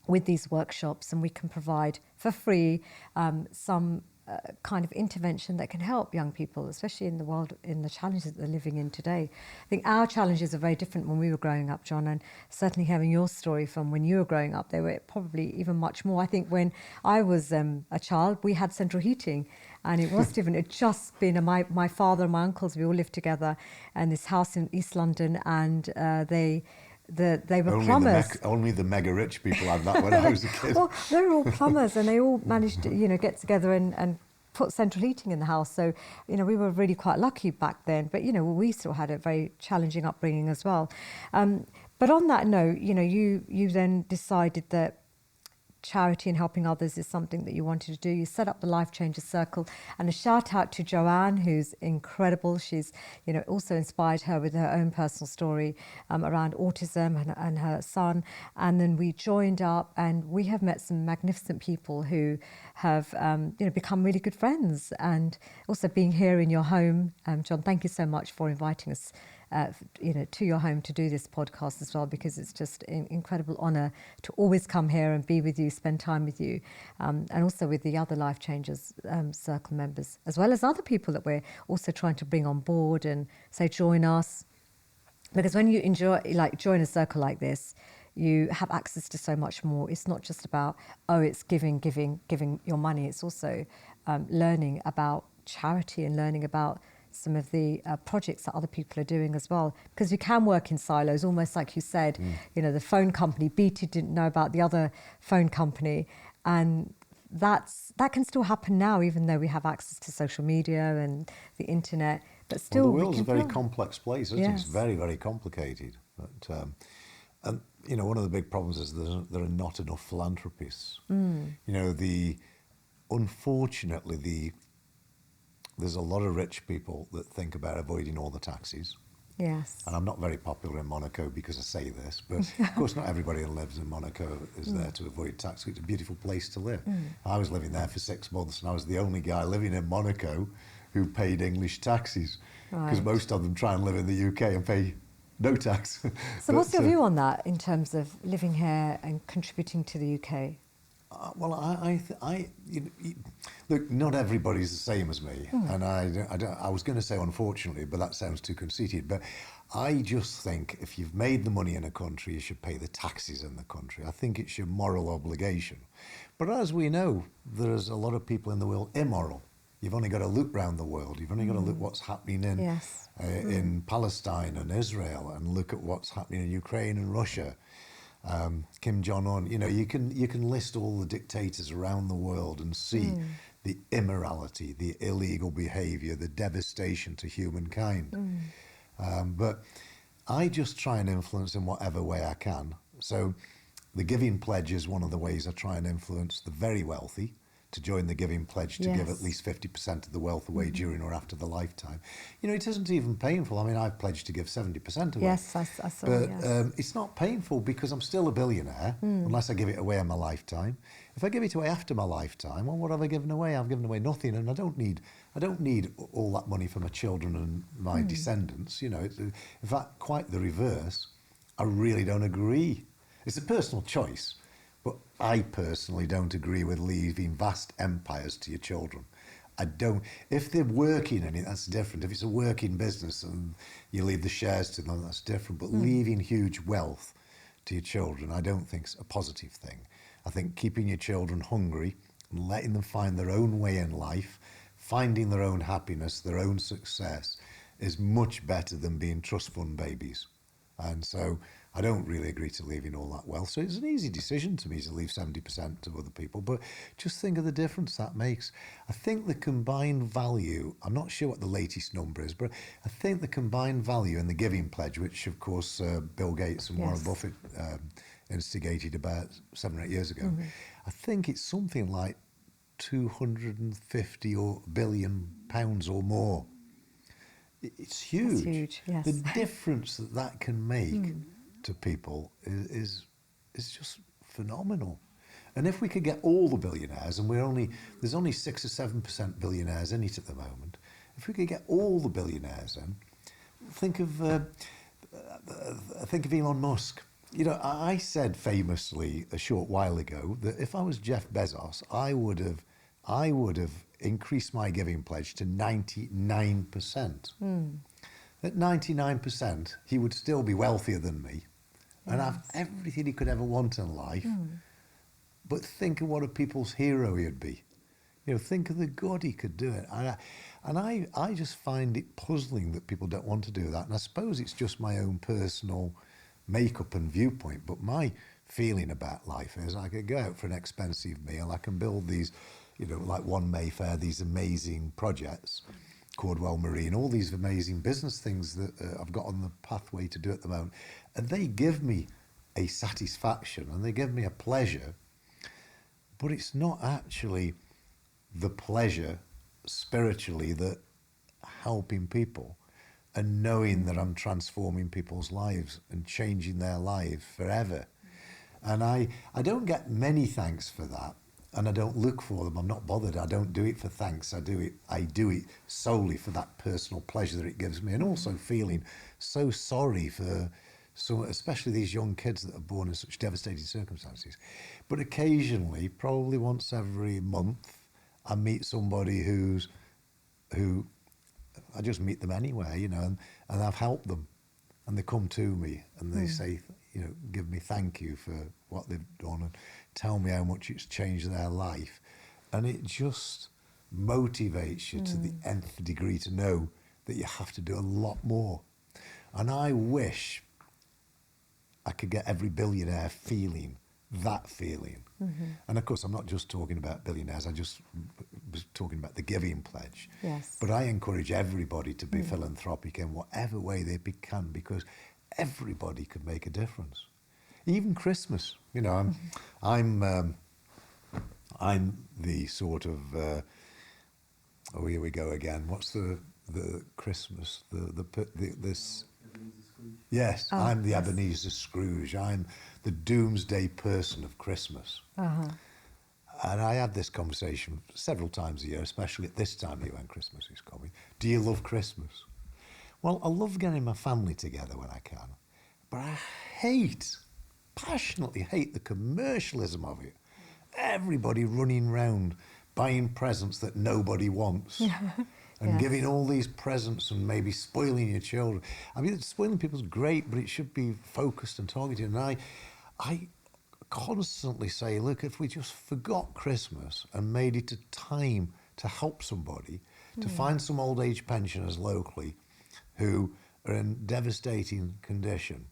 with these workshops, and we can provide for free some kind of intervention that can help young people, especially in the world, in the challenges that they're living in today. I think our challenges are very different when we were growing up, John, and certainly hearing your story from when you were growing up, they were probably even much more. I think when I was a child, we had central heating, and it was different. It just been, my father and my uncles, we all lived together in this house in East London, and they were plumbers. Only the mega rich people had that when I was a kid. Well, they were all plumbers, and they all managed to, get together and put central heating in the house. So, we were really quite lucky back then. But, we still had a very challenging upbringing as well. But on that note, you then decided that charity and helping others is something that you wanted to do. You set up the Life Changers Circle, and a shout out to Joanne, who's incredible. She's, also inspired her with her own personal story around autism and her son. And then we joined up, and we have met some magnificent people who have, become really good friends. And also being here in your home, John, thank you so much for inviting us to your home to do this podcast as well, because it's just an incredible honour to always come here and be with you, spend time with you, and also with the other Life Changers Circle members, as well as other people that we're also trying to bring on board and say, join us. Because when you join a circle like this, you have access to so much more. It's not just about, it's giving your money. It's also learning about charity and learning about some of the projects that other people are doing as well, because you can work in silos, almost like you said. The phone company, BT didn't know about the other phone company, and that can still happen now, even though we have access to social media and the internet. But still, the world's a very complex place, isn't it? Yes. It's very, very complicated. But and one of the big problems is there are not enough philanthropists. Unfortunately, there's a lot of rich people that think about avoiding all the taxes. Yes. And I'm not very popular in Monaco because I say this, but of course not everybody who lives in Monaco is there to avoid tax. It's a beautiful place to live. I was living there for 6 months, and I was the only guy living in Monaco who paid English taxes, because most of them try and live in the UK and pay no tax. So what's your view on that in terms of living here and contributing to the UK? Look, not everybody's the same as me, and I was going to say unfortunately, but that sounds too conceited. But I just think if you've made the money in a country, you should pay the taxes in the country. I think it's your moral obligation. But as we know, there's a lot of people in the world immoral. You've only got to look around the world. You've only got to look what's happening in Palestine and Israel, and look at what's happening in Ukraine and Russia. Kim Jong-un, you can list all the dictators around the world and see the immorality, the illegal behaviour, the devastation to humankind. But I just try and influence in whatever way I can. So the Giving Pledge is one of the ways I try and influence the very wealthy to join the Giving Pledge to give at least 50% of the wealth away during or after the lifetime. You know, it isn't even painful. I mean, I've pledged to give 70% away. Yes, I saw. But Yes. it's not painful because I'm still a billionaire unless I give it away in my lifetime. If I give it away after my lifetime, well, what have I given away? I've given away nothing, and I don't need all that money for my children and my descendants. You know, it's, in fact, quite the reverse. I really don't agree. It's a personal choice, but I personally don't agree with leaving vast empires to your children. I don't. If they're working in it, that's different. If it's a working business and you leave the shares to them, that's different. But leaving huge wealth to your children, I don't think is a positive thing. I think keeping your children hungry and letting them find their own way in life, finding their own happiness, their own success, is much better than being trust fund babies. And so I don't really agree to leaving all that wealth. So it's an easy decision to me to leave 70% to other people, but just think of the difference that makes. I think the combined value, I'm not sure what the latest number is, but I think the combined value in the Giving Pledge, which of course Bill Gates and Warren Buffett instigated about 7 or 8 years ago, I think it's something like 250 billion pounds or more. It's huge. It's huge, yes. The difference that can make to people is just phenomenal. And if we could get all the billionaires, and there's only 6 or 7% billionaires in it at the moment, if we could get all the billionaires in, think of Elon Musk. You know, I said famously a short while ago that if I was Jeff Bezos, I would have increased my Giving Pledge to 99%. At 99%, he would still be wealthier than me and have everything he could ever want in life. But think of what a people's hero he'd be. You know, think of the good he could do it. And I just find it puzzling that people don't want to do that. And I suppose it's just my own personal makeup and viewpoint. But my feeling about life is I could go out for an expensive meal. I can build these, you know, like One Mayfair, these amazing projects, Caudwell Marine, all these amazing business things that I've got on the pathway to do at the moment. And they give me a satisfaction and they give me a pleasure, but it's not actually the pleasure spiritually that helping people and knowing that I'm transforming people's lives and changing their lives forever. And I don't get many thanks for that. And I don't look for them. I'm not bothered. I don't do it for thanks. I do it solely for that personal pleasure that it gives me, and also feeling so sorry for especially these young kids that are born in such devastating circumstances. But occasionally, probably once every month, I meet somebody who I just meet them anywhere, you know, and I've helped them, and they come to me and they say, you know, give me thank you for what they've done and tell me how much it's changed their life. And it just motivates you to the nth degree to know that you have to do a lot more. And I wish I could get every billionaire feeling that feeling. And of course, I'm not just talking about billionaires, I just was talking about the Giving Pledge. Yes. But I encourage everybody to be philanthropic in whatever way they can, because everybody could make a difference. Even Christmas, you know, I'm the sort of oh, here we go again. What's the Christmas this? Yes, I'm the Ebenezer Scrooge. I'm the doomsday person of Christmas. And I have this conversation several times a year, especially at this time of year when Christmas is coming. Do you love Christmas? Well, I love getting my family together when I can, but I passionately hate the commercialism of it. Everybody running round buying presents that nobody wants. And giving all these presents and maybe spoiling your children. I mean, spoiling people's great, but it should be focused and targeted. And I constantly say, look, if we just forgot Christmas and made it a time to help somebody, to find some old age pensioners locally who are in devastating condition,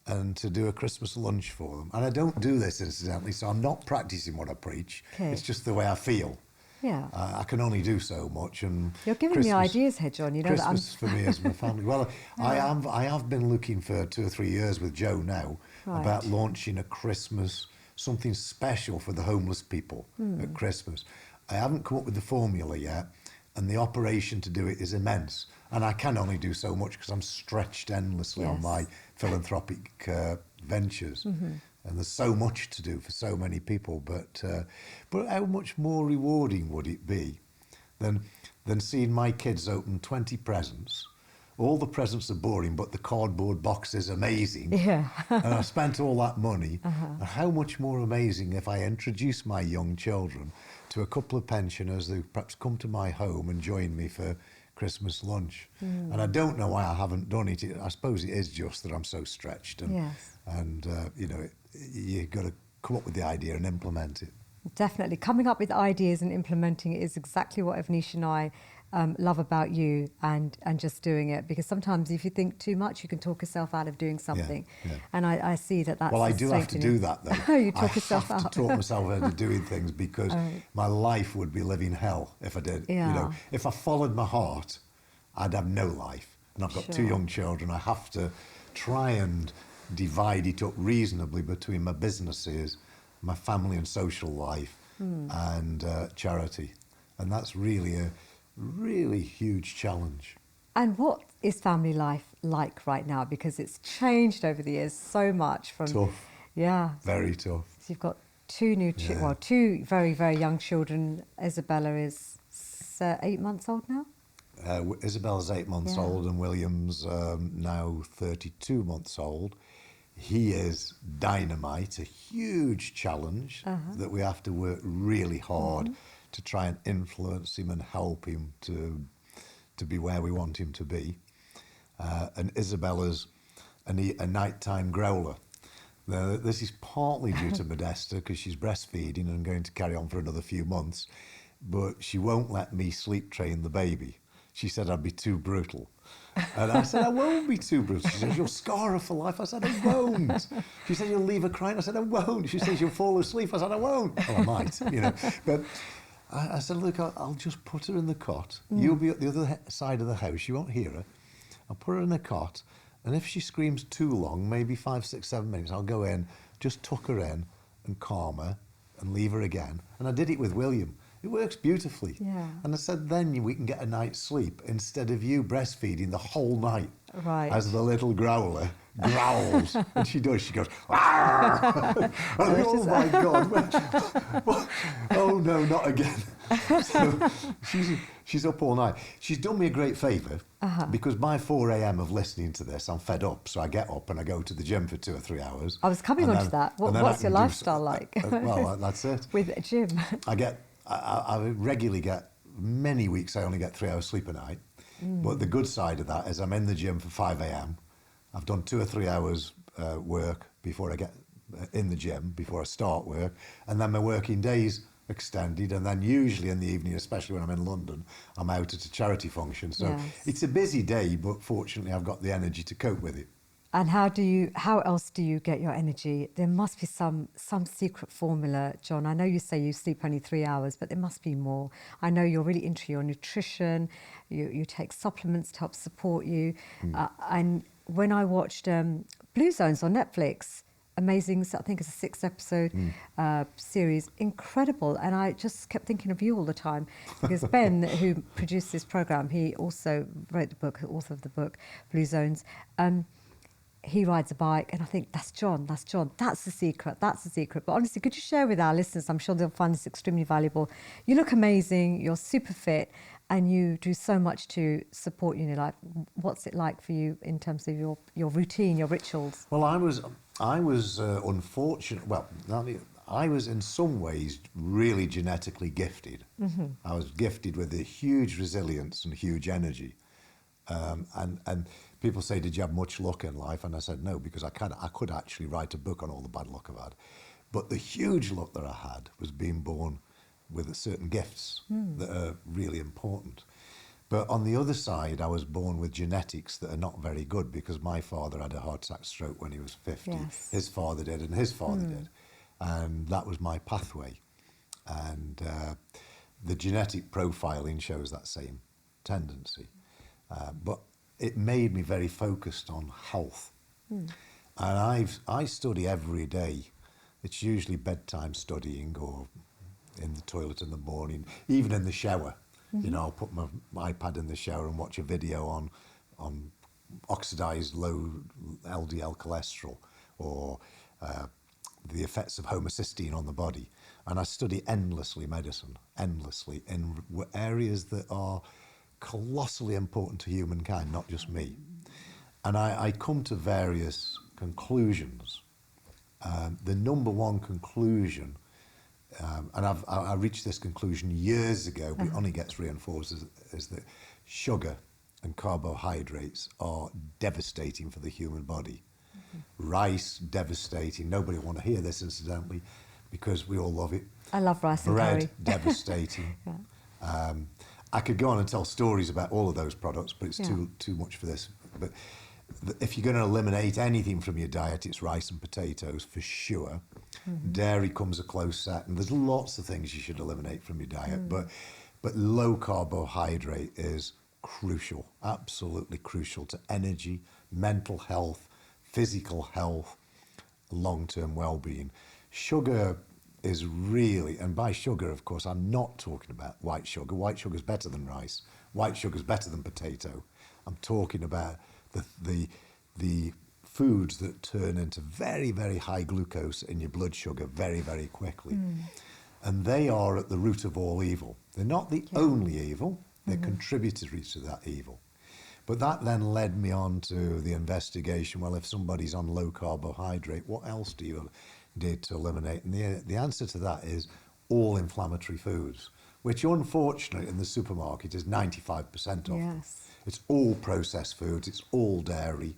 and to do a Christmas lunch for them. And I don't do this, incidentally, so I'm not practicing what I preach. It's just the way I feel. Yeah. I can only do so much, and you're giving me ideas here, John. You know Christmas for me is my family. Well, I have been looking for 2 or 3 years with Joe now about launching a Christmas something special for the homeless people at Christmas. I haven't come up with the formula yet, and the operation to do it is immense. And I can only do so much because I'm stretched endlessly on my philanthropic ventures. And there's so much to do for so many people. But how much more rewarding would it be than seeing my kids open 20 presents? All the presents are boring, but the cardboard box is amazing. Yeah. And I spent all that money. And how much more amazing if I introduce my young children to a couple of pensioners who perhaps come to my home and join me for Christmas lunch. And I don't know why I haven't done it. I suppose it is just that I'm so stretched. And, you know, you've got to come up with the idea and implement it. Definitely. Coming up with ideas and implementing it is exactly what Evnish and I love about you, and just doing it, because sometimes if you think too much, you can talk yourself out of doing something. And I see that's well, I do have to do that though. You talk yourself out. I have to talk myself out of doing things, because my life would be living hell if I did. You know, if I followed my heart, I'd have no life. And I've got two young children. I have to try and divide it up reasonably between my businesses, my family and social life, and charity. And that's really a really huge challenge. And what is family life like right now? Because it's changed over the years so much. From tough. Yeah. Very tough. So you've got two very, very young children. Isabella is 8 months old now? Isabella's 8 months old, and William's now 32 months old. He is dynamite, a huge challenge that we have to work really hard to try and influence him and help him to be where we want him to be. And Isabella's a nighttime growler. Now, this is partly due to Modesta, because she's breastfeeding and going to carry on for another few months, but she won't let me sleep train the baby. She said I'd be too brutal. And I said, I won't be too brutal. She says, you'll scar her for life. I said, I won't. She said, you'll leave her crying. I said, I won't. She says, you'll fall asleep. I said, I won't. Well, I might, you know. But I said, look, I'll just put her in the cot. You'll be at the other side of the house. You won't hear her. I'll put her in the cot. And if she screams too long, maybe 5, 6, 7 minutes, I'll go in, just tuck her in and calm her and leave her again. And I did it with William. It works beautifully. Yeah. And I said, then we can get a night's sleep instead of you breastfeeding the whole night. Right. As the little growler growls. And she does, she goes, "Arr!" Oh my God. Oh no, not again. So she's up all night. She's done me a great favour, because by 4 a.m. of listening to this, I'm fed up. So I get up and I go to the gym for 2 or 3 hours. I was coming on to that. What's your lifestyle like? Well, that's it. With a gym. I regularly get, many weeks I only get 3 hours sleep a night. But the good side of that is I'm in the gym for 5 a.m. I've done 2 or 3 hours work before I get in the gym, before I start work. And then my working days extended. And then usually in the evening, especially when I'm in London, I'm out at a charity function. So it's a busy day, but fortunately I've got the energy to cope with it. And how else do you get your energy? There must be some secret formula, John. I know you say you sleep only 3 hours, but there must be more. I know you're really into your nutrition. You take supplements to help support you. And when I watched Blue Zones on Netflix, amazing, I think it's a 6-episode series, incredible. And I just kept thinking of you all the time, because Ben, who produced this program, he also wrote the book, author of the book, Blue Zones. He rides a bike, and I think, that's John, that's the secret. But honestly, could you share with our listeners? I'm sure they'll find this extremely valuable. You look amazing, you're super fit, and you do so much to support you in your life. What's it like for you in terms of your routine, your rituals? Well, I was unfortunate. Well, I was in some ways really genetically gifted. I was gifted with a huge resilience and huge energy. And people say, did you have much luck in life? And I said, no, because I could actually write a book on all the bad luck I've had. But the huge luck that I had was being born with certain gifts that are really important. But on the other side, I was born with genetics that are not very good, because my father had a heart attack stroke when he was 50. Yes. His father did, and his father did. And that was my pathway. And the genetic profiling shows that same tendency. But it made me very focused on health. And I study every day It's usually bedtime studying or in the toilet in the morning, even in the shower. You know, I'll put my iPad in the shower and watch a video on oxidized low LDL cholesterol or the effects of homocysteine on the body. And I study endlessly medicine, endlessly, in areas that are colossally important to humankind, not just me. And I come to various conclusions. The number one conclusion, and I reached this conclusion years ago, but it only gets reinforced, is that sugar and carbohydrates are devastating for the human body. Rice, devastating. Nobody will want to hear this, incidentally, because we all love it. I love rice and Bread, curry. devastating. Yeah. I could go on and tell stories about all of those products, but it's Yeah. too much for this. But if you're going to eliminate anything from your diet, it's rice and potatoes for sure. Dairy comes a close second. There's lots of things you should eliminate from your diet, but low carbohydrate is crucial, absolutely crucial to energy, mental health, physical health, long-term well-being. Sugar is really, and by sugar, of course, I'm not talking about white sugar. White sugar is better than rice. White sugar is better than potato. I'm talking about the foods that turn into very, very high glucose in your blood sugar very, very quickly. And they are at the root of all evil. They're not the only evil, they're contributories to that evil. But that then led me on to the investigation, well, if somebody's on low carbohydrate, what else do you need to eliminate? And the answer to that is all inflammatory foods, which unfortunately in the supermarket is 95% of. Yes. It's all processed foods, it's all dairy,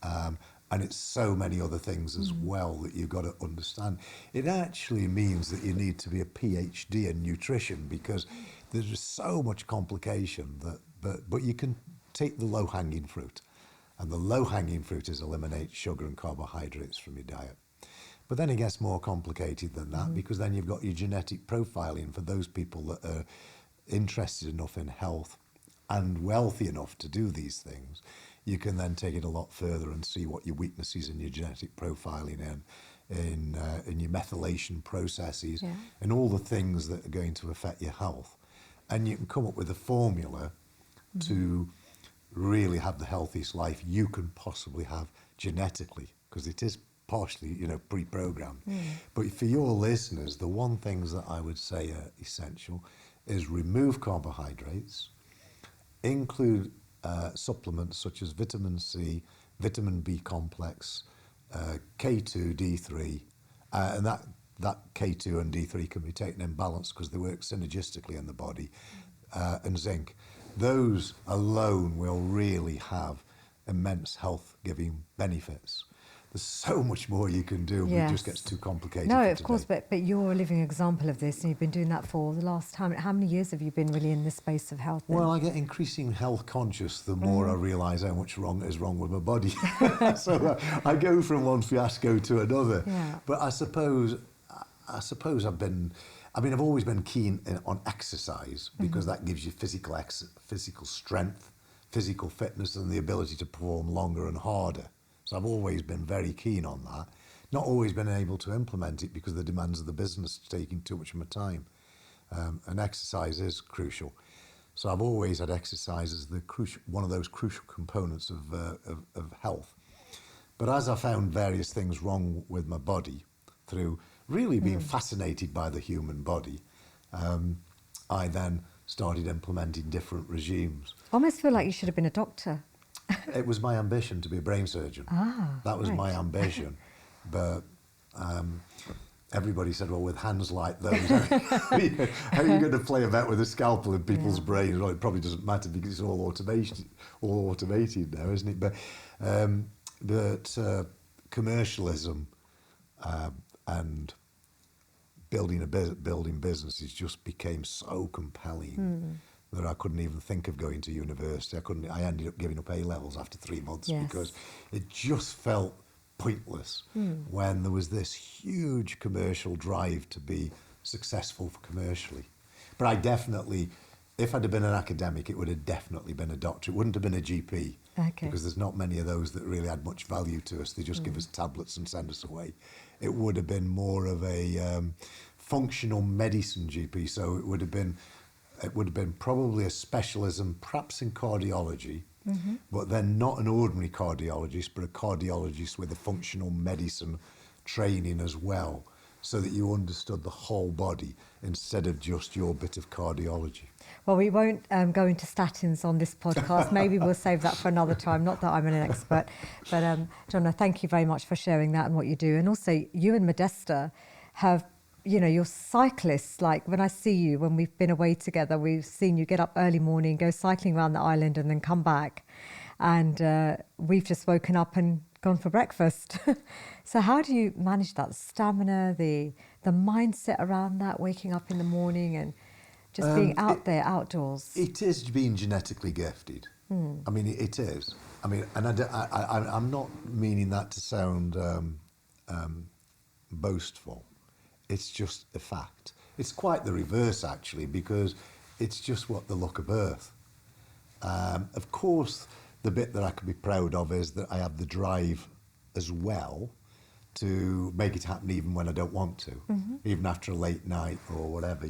and it's so many other things as well that you've got to understand. It actually means that you need to be a PhD in nutrition because there's just so much complication but you can take the low-hanging fruit. And the low-hanging fruit is eliminate sugar and carbohydrates from your diet. But then it gets more complicated than that because then you've got your genetic profiling for those people that are interested enough in health and wealthy enough to do these things. You can then take it a lot further and see what your weaknesses in your genetic profiling in your methylation processes and all the things that are going to affect your health. And you can come up with a formula to really have the healthiest life you can possibly have genetically, because it is partially, pre-programmed. But for your listeners, the one things that I would say are essential is remove carbohydrates, include supplements such as vitamin C, vitamin B complex, K2, D3, and that K2 and D3 can be taken in balance because they work synergistically in the body, and zinc. Those alone will really have immense health-giving benefits. There's so much more you can do, but it just gets too complicated. No, for of course, today. but you're a living example of this, and you've been doing that for the last time. How many years have you been really in this space of health? Well, I get increasingly health conscious the more I realise how much is wrong with my body. So I go from one fiasco to another. Yeah. But I suppose I've always been keen on exercise because that gives you physical strength, physical fitness, and the ability to perform longer and harder. So I've always been very keen on that. Not always been able to implement it because the demands of the business are taking too much of my time. And exercise is crucial. So I've always had exercise as one of those crucial components of health. But as I found various things wrong with my body through really being fascinated by the human body, I then started implementing different regimes. I almost feel like you should have been a doctor. It was my ambition to be a brain surgeon. That was my ambition. But everybody said, well, with hands like those, how are you going to play about with a scalpel in people's brains? Well, it probably doesn't matter because it's all automated now, isn't it? But commercialism and building businesses just became so compelling that I couldn't even think of going to university. I ended up giving up A-levels after 3 months because it just felt pointless when there was this huge commercial drive to be successful commercially. But I definitely if I'd have been an academic, it would have definitely been a doctor. It wouldn't have been a GP. Okay. Because there's not many of those that really had much value to us. They just give us tablets and send us away. It would have been more of a functional medicine GP. So it would have been probably a specialism, perhaps in cardiology, but then not an ordinary cardiologist, but a cardiologist with a functional medicine training as well, so that you understood the whole body instead of just your bit of cardiology. Well, we won't go into statins on this podcast. Maybe we'll save that for another time. Not that I'm an expert. But, John, thank you very much for sharing that and what you do. And also, you and Modesta have, you're cyclists. Like, when I see you, when we've been away together, we've seen you get up early morning, go cycling around the island and then come back. And we've just woken up and gone for breakfast. So how do you manage that stamina, the mindset around that, waking up in the morning and just being out there, outdoors? It is being genetically gifted. I mean, it is. I mean, and I'm not meaning that to sound boastful. It's just a fact. It's quite the reverse, actually, because it's just what the luck of earth. Of course, the bit that I can be proud of is that I have the drive as well to make it happen even when I don't want to, even after a late night or whatever.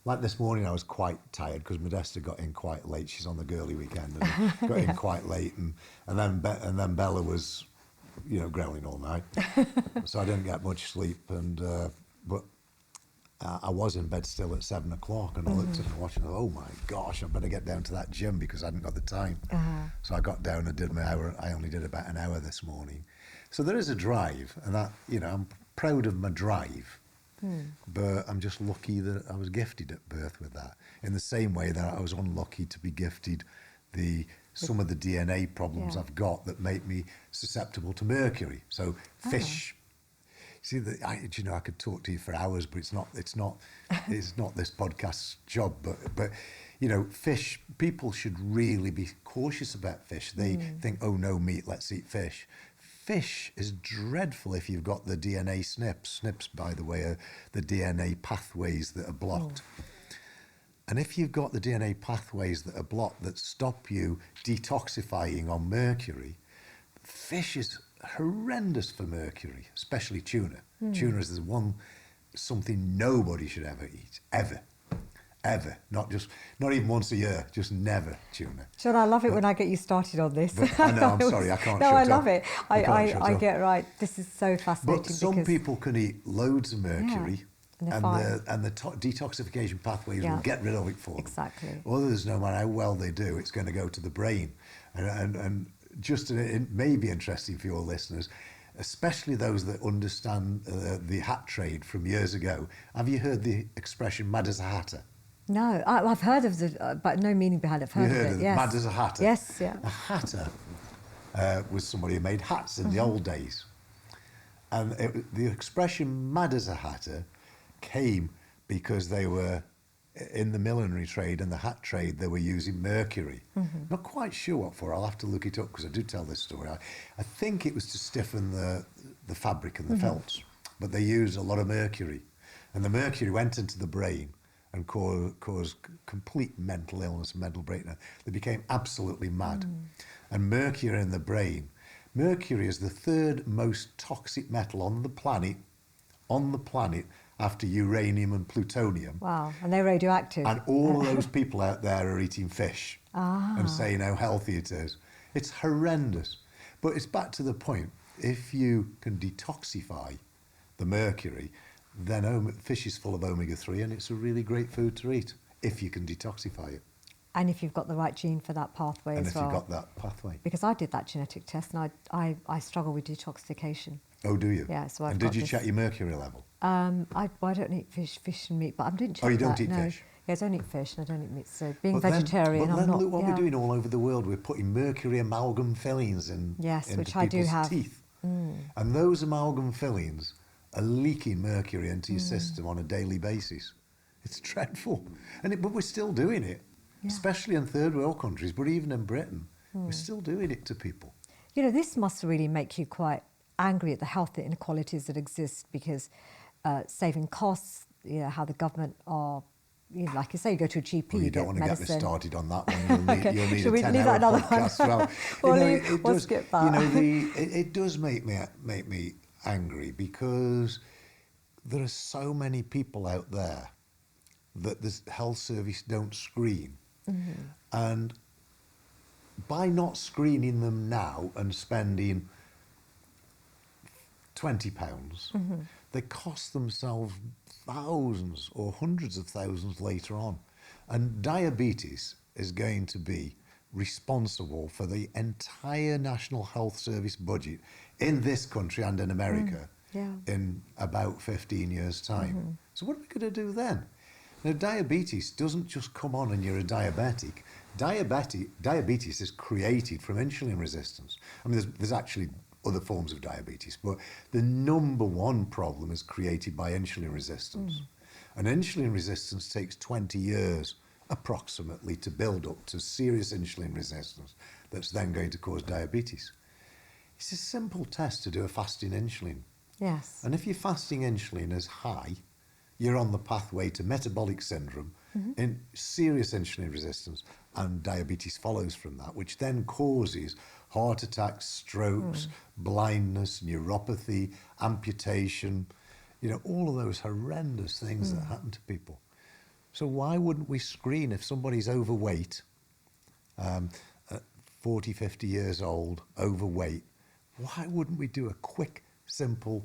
Like this morning, I was quite tired because Modesta got in quite late. She's on the girly weekend and got in quite late, and then Bella was, growling all night, so I didn't get much sleep. But I was in bed still at 7 o'clock, and I looked at the watch and I thought, oh my gosh, I better get down to that gym because I hadn't got the time. So I got down and did my hour. I only did about an hour this morning. So there is a drive, and that, I'm proud of my drive. But I'm just lucky that I was gifted at birth with that. In the same way that I was unlucky to be gifted some of the DNA problems I've got that make me susceptible to mercury. So fish. See, I could talk to you for hours, but it's not this podcast's job. But fish. People should really be cautious about fish. They think, oh no, meat, let's eat fish. Fish is dreadful if you've got the DNA SNPs. SNPs, by the way, are the DNA pathways that are blocked. And if you've got the DNA pathways that are blocked that stop you detoxifying on mercury, fish is horrendous for mercury, especially tuna. Tuna is something nobody should ever eat, ever. Not even once a year, just never tuna. John, I love it when I get you started on this. I know, I'm sorry, I can't shut up. No, I love it. I get right. This is so fascinating. But some people can eat loads of mercury, and the detoxification pathways will get rid of it for them. Exactly. Others, no matter how well they do, it's going to go to the brain. And just, it may be interesting for your listeners, especially those that understand the hat trade from years ago. Have you heard the expression mad as a hatter? No, I've heard of but no meaning behind it. I've heard of it. Yes. Mad as a hatter? Yes, yeah. A hatter was somebody who made hats in the old days. And the expression mad as a hatter came because they were in the millinery trade and the hat trade, they were using mercury. Not quite sure what for. I'll have to look it up because I do tell this story. I think it was to stiffen the fabric and the felts, but they used a lot of mercury. And the mercury went into the brain and caused complete mental illness, mental breakdown. They became absolutely mad. And mercury in the brain, mercury is the third most toxic metal on the planet after uranium and plutonium. Wow, and they're radioactive. And all of those people out there are eating fish and saying how healthy it is. It's horrendous. But it's back to the point, if you can detoxify the mercury, then fish is full of omega-3 and it's a really great food to eat if you can detoxify it. And if you've got the right gene for that pathway and as well. And if you've got that pathway. Because I did that genetic test and I struggle with detoxification. Oh, do you? Yeah, so And did you check your mercury level? I don't eat fish and meat, but I didn't check that. Oh, you don't eat no. fish? Yeah, I don't eat fish and I don't eat meat. So being vegetarian, I'm not. Look what we're doing all over the world. We're putting mercury amalgam fillings into which I do have. teeth. And those amalgam fillings are leaking mercury into your system on a daily basis. It's dreadful. But we're still doing it, especially in third world countries, but even in Britain, we're still doing it to people. This must really make you quite angry at the health inequalities that exist because saving costs, how the government are, like you say, you go to a GP, Well, you you don't get want to get me medicine. started on that one. You'll need, Okay. you'll need Should a we leave 10-hour that another podcast. one? Well, We'll skip that. You know, it does make me angry because there are so many people out there that the health service don't screen. And by not screening them now and spending £20, they cost themselves thousands or hundreds of thousands later on. And diabetes is going to be responsible for the entire National Health Service budget in this country and in America in about 15 years' time. So what are we going to do then? Now, diabetes doesn't just come on and you're a diabetic. Diabetes is created from insulin resistance. I mean, there's actually other forms of diabetes, but the number one problem is created by insulin resistance. And insulin resistance takes 20 years approximately to build up to serious insulin resistance that's then going to cause diabetes. It's a simple test to do a fasting insulin. Yes. And if your fasting insulin is high, you're on the pathway to metabolic syndrome, in serious insulin resistance, and diabetes follows from that, which then causes heart attacks, strokes, blindness, neuropathy, amputation, you know, all of those horrendous things that happen to people. So why wouldn't we screen if somebody's overweight, 40, 50 years old, overweight? Why wouldn't we do a quick, simple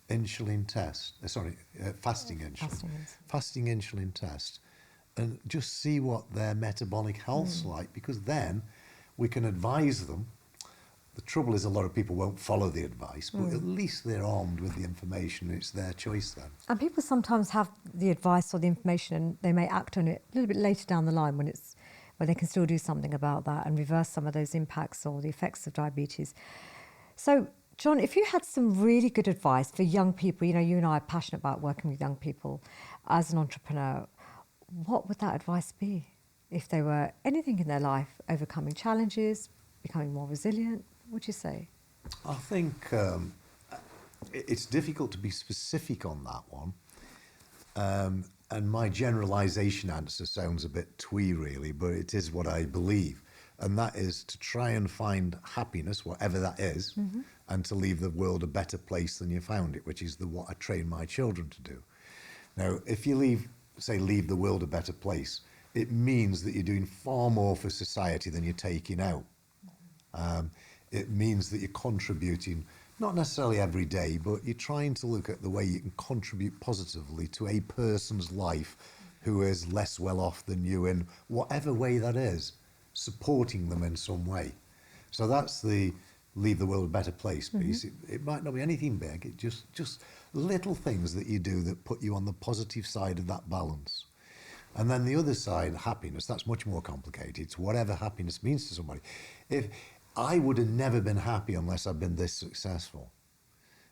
insulin test? Fasting insulin. Fasting insulin test, and just see what their metabolic health's like, because then we can advise them. The trouble is a lot of people won't follow the advice, but at least they're armed with the information. It's their choice then. And people sometimes have the advice or the information and they may act on it a little bit later down the line when they can still do something about that and reverse some of those impacts or the effects of diabetes. So, John, if you had some really good advice for young people, you know, you and I are passionate about working with young people as an entrepreneur, what would that advice be if they were anything in their life, overcoming challenges, becoming more resilient? What would you say? I think it's difficult to be specific on that one. And my generalisation answer sounds a bit twee, really, but it is what I believe. And that is to try and find happiness, whatever that is, and to leave the world a better place than you found it, which is what I train my children to do. Now, if you leave the world a better place, it means that you're doing far more for society than you're taking out. It means that you're contributing, not necessarily every day, but you're trying to look at the way you can contribute positively to a person's life who is less well off than you in whatever way that is, supporting them in some way. So that's the leave the world a better place piece. It might not be anything big, it just little things that you do that put you on the positive side of that balance. And then the other side, happiness, that's much more complicated. It's whatever happiness means to somebody. If I would have never been happy unless I'd been this successful.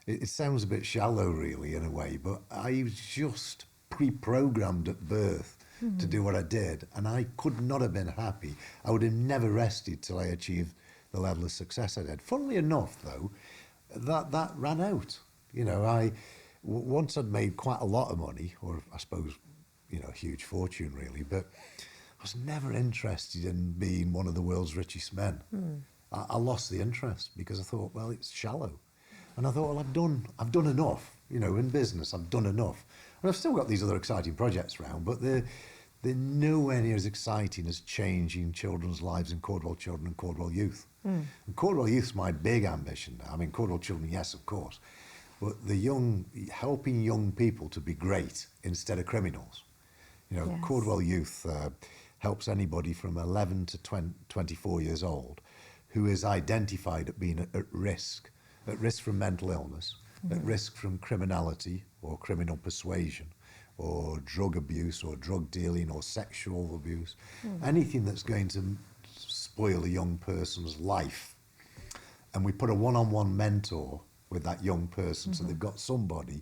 It sounds a bit shallow, really, in a way, but I was just pre-programmed at birth to do what I did, and I could not have been happy. I would have never rested till I achieved the level of success I did. Funnily enough, though, that ran out. You know, once I'd made quite a lot of money, or I suppose, you know, a huge fortune, really, but I was never interested in being one of the world's richest men. I lost the interest because I thought, well, it's shallow. And I thought, well, I've done enough, you know, in business, I've done enough. And I've still got these other exciting projects around, but they're nowhere near as exciting as changing children's lives in Caudwell Children and Caudwell Youth. And Caudwell Youth's my big ambition now. I mean, Caudwell Children, yes, of course, but helping young people to be great instead of criminals. You know, Caudwell Youth helps anybody from 11 to 24 years old who is identified at being at risk from mental illness, at risk from criminality or criminal persuasion, or drug abuse or drug dealing or sexual abuse, anything that's going to spoil a young person's life. And we put a one-on-one mentor with that young person, so they've got somebody,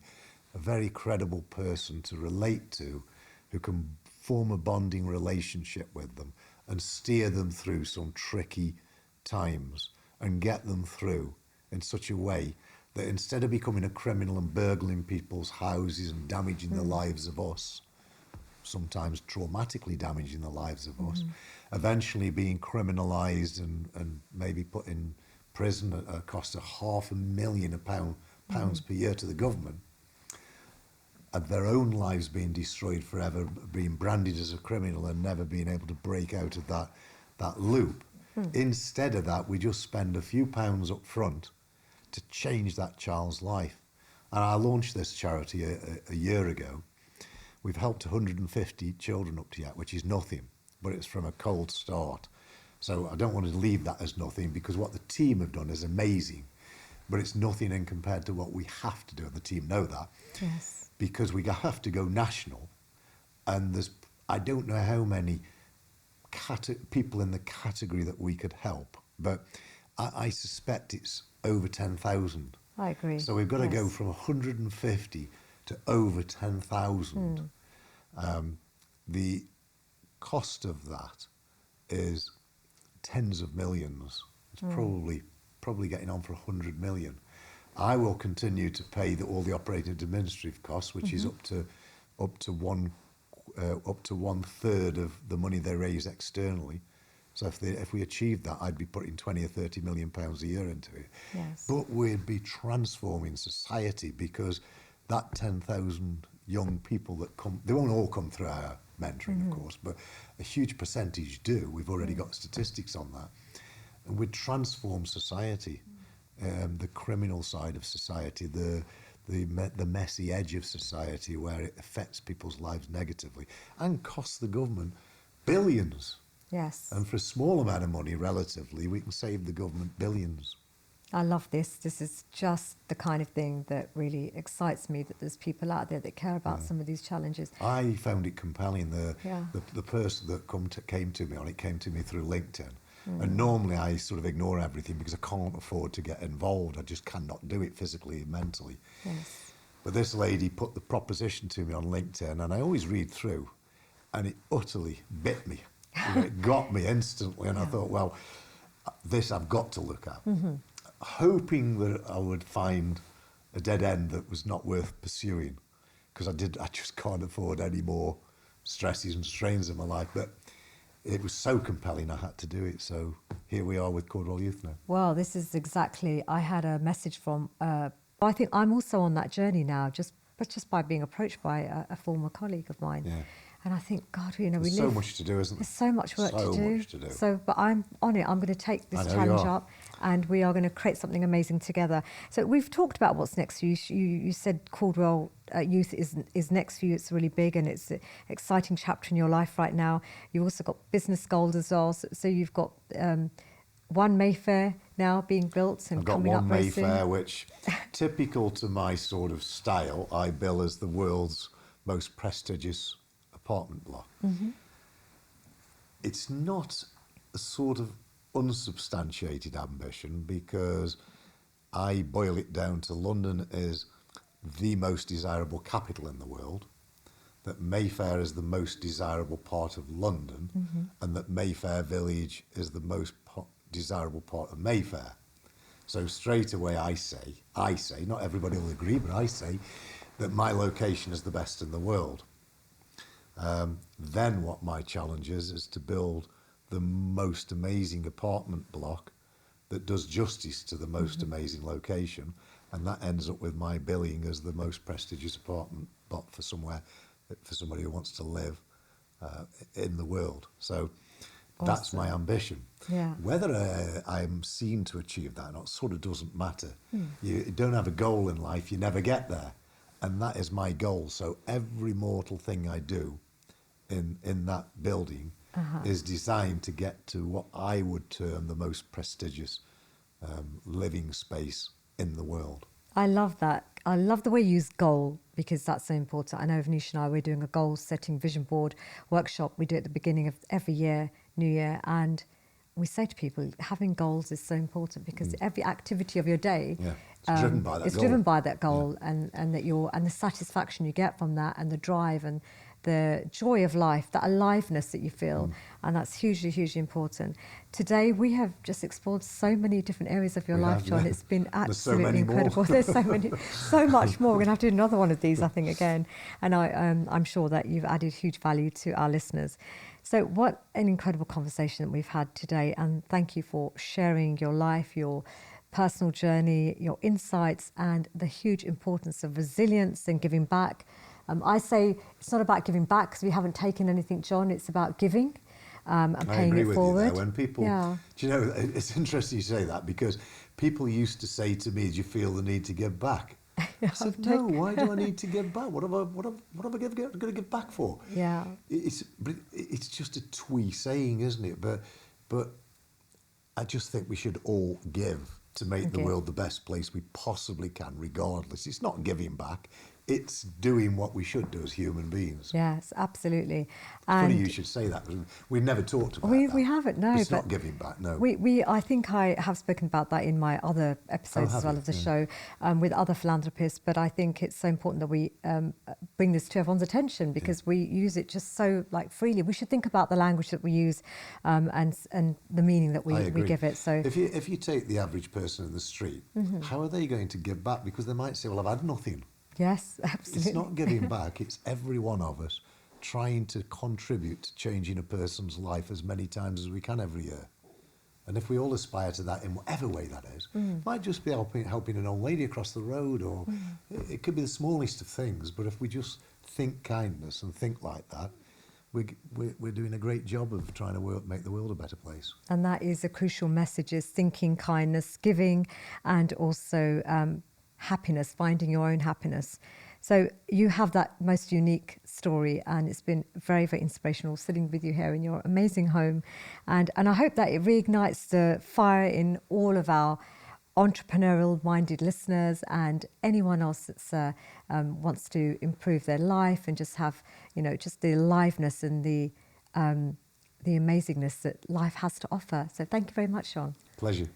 a very credible person to relate to, who can form a bonding relationship with them and steer them through some tricky times and get them through in such a way that instead of becoming a criminal and burgling people's houses and damaging the lives of us, sometimes traumatically damaging the lives of us, eventually being criminalised and maybe put in prison at a cost of £500,000 per year to the government, and their own lives being destroyed forever, being branded as a criminal and never being able to break out of that loop. Instead of that, we just spend a few pounds up front to change that child's life. And I launched this charity a year ago. We've helped 150 children up to yet, which is nothing, but it's from a cold start. So I don't want to leave that as nothing, because what the team have done is amazing, but it's nothing in compared to what we have to do, and the team know that. Yes. Because we have to go national, and I don't know how many people in the category that we could help, but I suspect it's over 10,000. I agree. So we've got to go from 150 to over 10,000. The cost of that is tens of millions. It's probably getting on for 100 million. I will continue to pay all the operating and administrative costs, which is up to 1/3 of the money they raise externally. So if we achieved that, I'd be putting 20 or 30 million pounds a year into it. Yes. But we'd be transforming society, because that 10,000 young people that come, they won't all come through our mentoring, of course, but a huge percentage do. We've already got statistics on that. And we'd transform society, the criminal side of society, the messy edge of society where it affects people's lives negatively and costs the government billions. Yes. And for a small amount of money, relatively, we can save the government billions. I love this. This is just the kind of thing that really excites me, that there's people out there that care about some of these challenges. I found it compelling. The person that came to me on it came to me through LinkedIn. And normally I sort of ignore everything because I can't afford to get involved. I just cannot do it physically and mentally. Yes. But this lady put the proposition to me on LinkedIn, and I always read through, and it utterly bit me. It got me instantly, and I thought, well, this I've got to look at. Hoping that I would find a dead end that was not worth pursuing, because I just can't afford any more stresses and strains in my life. But it was so compelling, I had to do it. So here we are with Caudwell Youth now. Well, this is exactly, I had a message from, I think I'm also on that journey now, just by being approached by a former colleague of mine. Yeah. And I think, God, there's so much to do, isn't there? There's so much work to do. Much to do. So, but I'm on it. I'm going to take this challenge up, and we are going to create something amazing together. So we've talked about what's next for you. You said Caudwell Youth is next for you. It's really big, and it's an exciting chapter in your life right now. You've also got business goals as well. So you've got one Mayfair now being built and coming up very soon. I've got one Mayfair, which, typical to my sort of style, I bill as the world's most prestigious apartment block. It's not a sort of unsubstantiated ambition, because I boil it down to London is the most desirable capital in the world, that Mayfair is the most desirable part of London, and that Mayfair Village is the most desirable part of Mayfair. So straight away I say, not everybody will agree, but I say that my location is the best in the world. Then what my challenge is to build the most amazing apartment block that does justice to the most amazing location, and that ends up with my billing as the most prestigious apartment block for somebody who wants to live in the world. So that's my ambition. Yeah. Whether I'm seen to achieve that or not sort of doesn't matter. You don't have a goal in life, you never get there. And that is my goal. So every mortal thing I do in that building is designed to get to what I would term the most prestigious living space in the world. I love that. I love the way you use goal, because that's so important. I know Vanish and I, we're doing a goal setting vision board workshop. We do it at the beginning of every year, New Year, and we say to people, having goals is so important, because every activity of your day it's driven by that goal. Driven by that goal, and the satisfaction you get from that, and the drive, and the joy of life, that aliveness that you feel, and that's hugely, hugely important. Today, we have just explored so many different areas of your life, John. It's been absolutely incredible. There's so much more. We're going to have to do another one of these, I think, again. And I'm sure that you've added huge value to our listeners. So what an incredible conversation that we've had today. And thank you for sharing your life, your personal journey, your insights, and the huge importance of resilience and giving back. I say it's not about giving back because we haven't taken anything, John. It's about giving and paying it forward. I agree with you there. When people, do you know, it's interesting you say that, because people used to say to me, do you feel the need to give back? I said, no, why do I need to give back? What am I going to give back for? Yeah. It's just a twee saying, isn't it? But I just think we should all give to make the world the best place we possibly can, regardless. It's not giving back. It's doing what we should do as human beings. Yes, absolutely. It's funny you should say that, because we've never talked about that. We haven't, no. It's not giving back, no. I think I have spoken about that in my other episodes as well of the show with other philanthropists, but I think it's so important that we bring this to everyone's attention, because we use it just so freely. We should think about the language that we use and the meaning that we give it. So if you take the average person in the street, how are they going to give back? Because they might say, well, I've had nothing. Yes, absolutely. It's not giving back. It's every one of us trying to contribute to changing a person's life as many times as we can every year. And if we all aspire to that in whatever way that is, it might just be helping an old lady across the road, or it could be the smallest of things. But if we just think kindness and think like that, we're doing a great job of trying to make the world a better place. And that is a crucial message, is thinking kindness, giving, and also happiness, finding your own happiness. So you have that most unique story, and it's been very, very inspirational sitting with you here in your amazing home. And I hope that it reignites the fire in all of our entrepreneurial-minded listeners and anyone else that wants to improve their life and just have, just the aliveness and the amazingness that life has to offer. So thank you very much, Sean. Pleasure.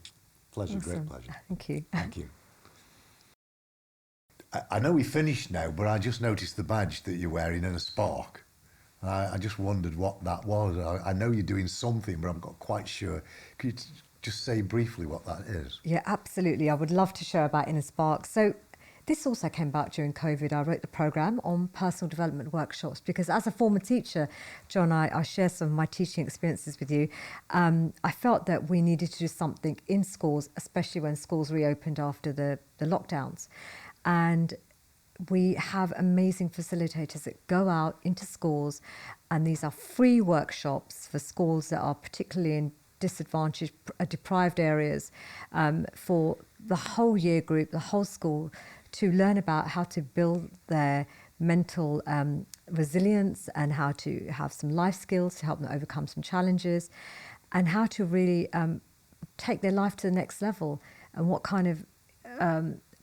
Awesome. Great pleasure. Thank you. Thank you. I know we finished now, but I just noticed the badge that you're wearing in a spark. I just wondered what that was. I know you're doing something, but I'm not quite sure. Could you just say briefly what that is? Yeah, absolutely. I would love to share about Inner Spark. So this also came about during COVID. I wrote the programme on personal development workshops because as a former teacher, John, I share some of my teaching experiences with you. I felt that we needed to do something in schools, especially when schools reopened after the lockdowns. And we have amazing facilitators that go out into schools, and these are free workshops for schools that are particularly in disadvantaged, deprived areas, for the whole year group, the whole school, to learn about how to build their mental resilience and how to have some life skills to help them overcome some challenges, and how to really take their life to the next level, and what kind of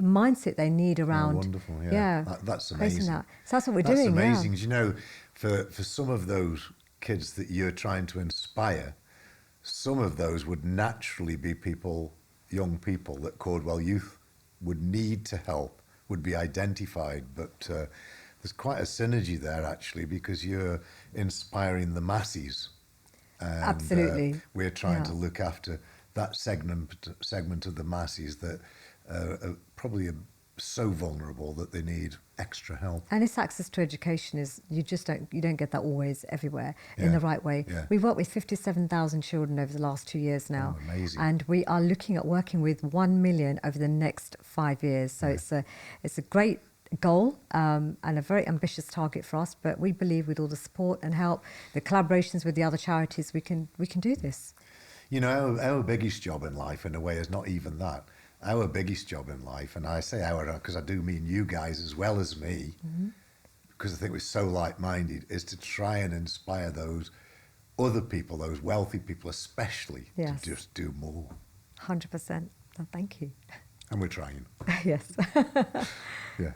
mindset they need around. Oh, wonderful, yeah. That's amazing. That. So that's what we're doing. That's amazing. Yeah. You know, for some of those kids that you're trying to inspire, some of those would naturally be young people that Caudwell Youth would need to help, would be identified. But there's quite a synergy there, actually, because you're inspiring the masses. And, absolutely. We're trying to look after that segment of the masses that probably are so vulnerable that they need extra help. And this access to education is, you don't get that always everywhere in the right way. Yeah. We've worked with 57,000 children over the last 2 years now. Oh, amazing. And we are looking at working with 1 million over the next 5 years. So it's a great goal and a very ambitious target for us, but we believe with all the support and help, the collaborations with the other charities, we can do this. You know, our biggest job in life, in a way, is not even that. Our biggest job in life, and I say our because I do mean you guys as well as me, because I think we're so like-minded, is to try and inspire those other people, those wealthy people especially, to just do more. 100%. Oh, thank you. And we're trying. Yes. Yeah.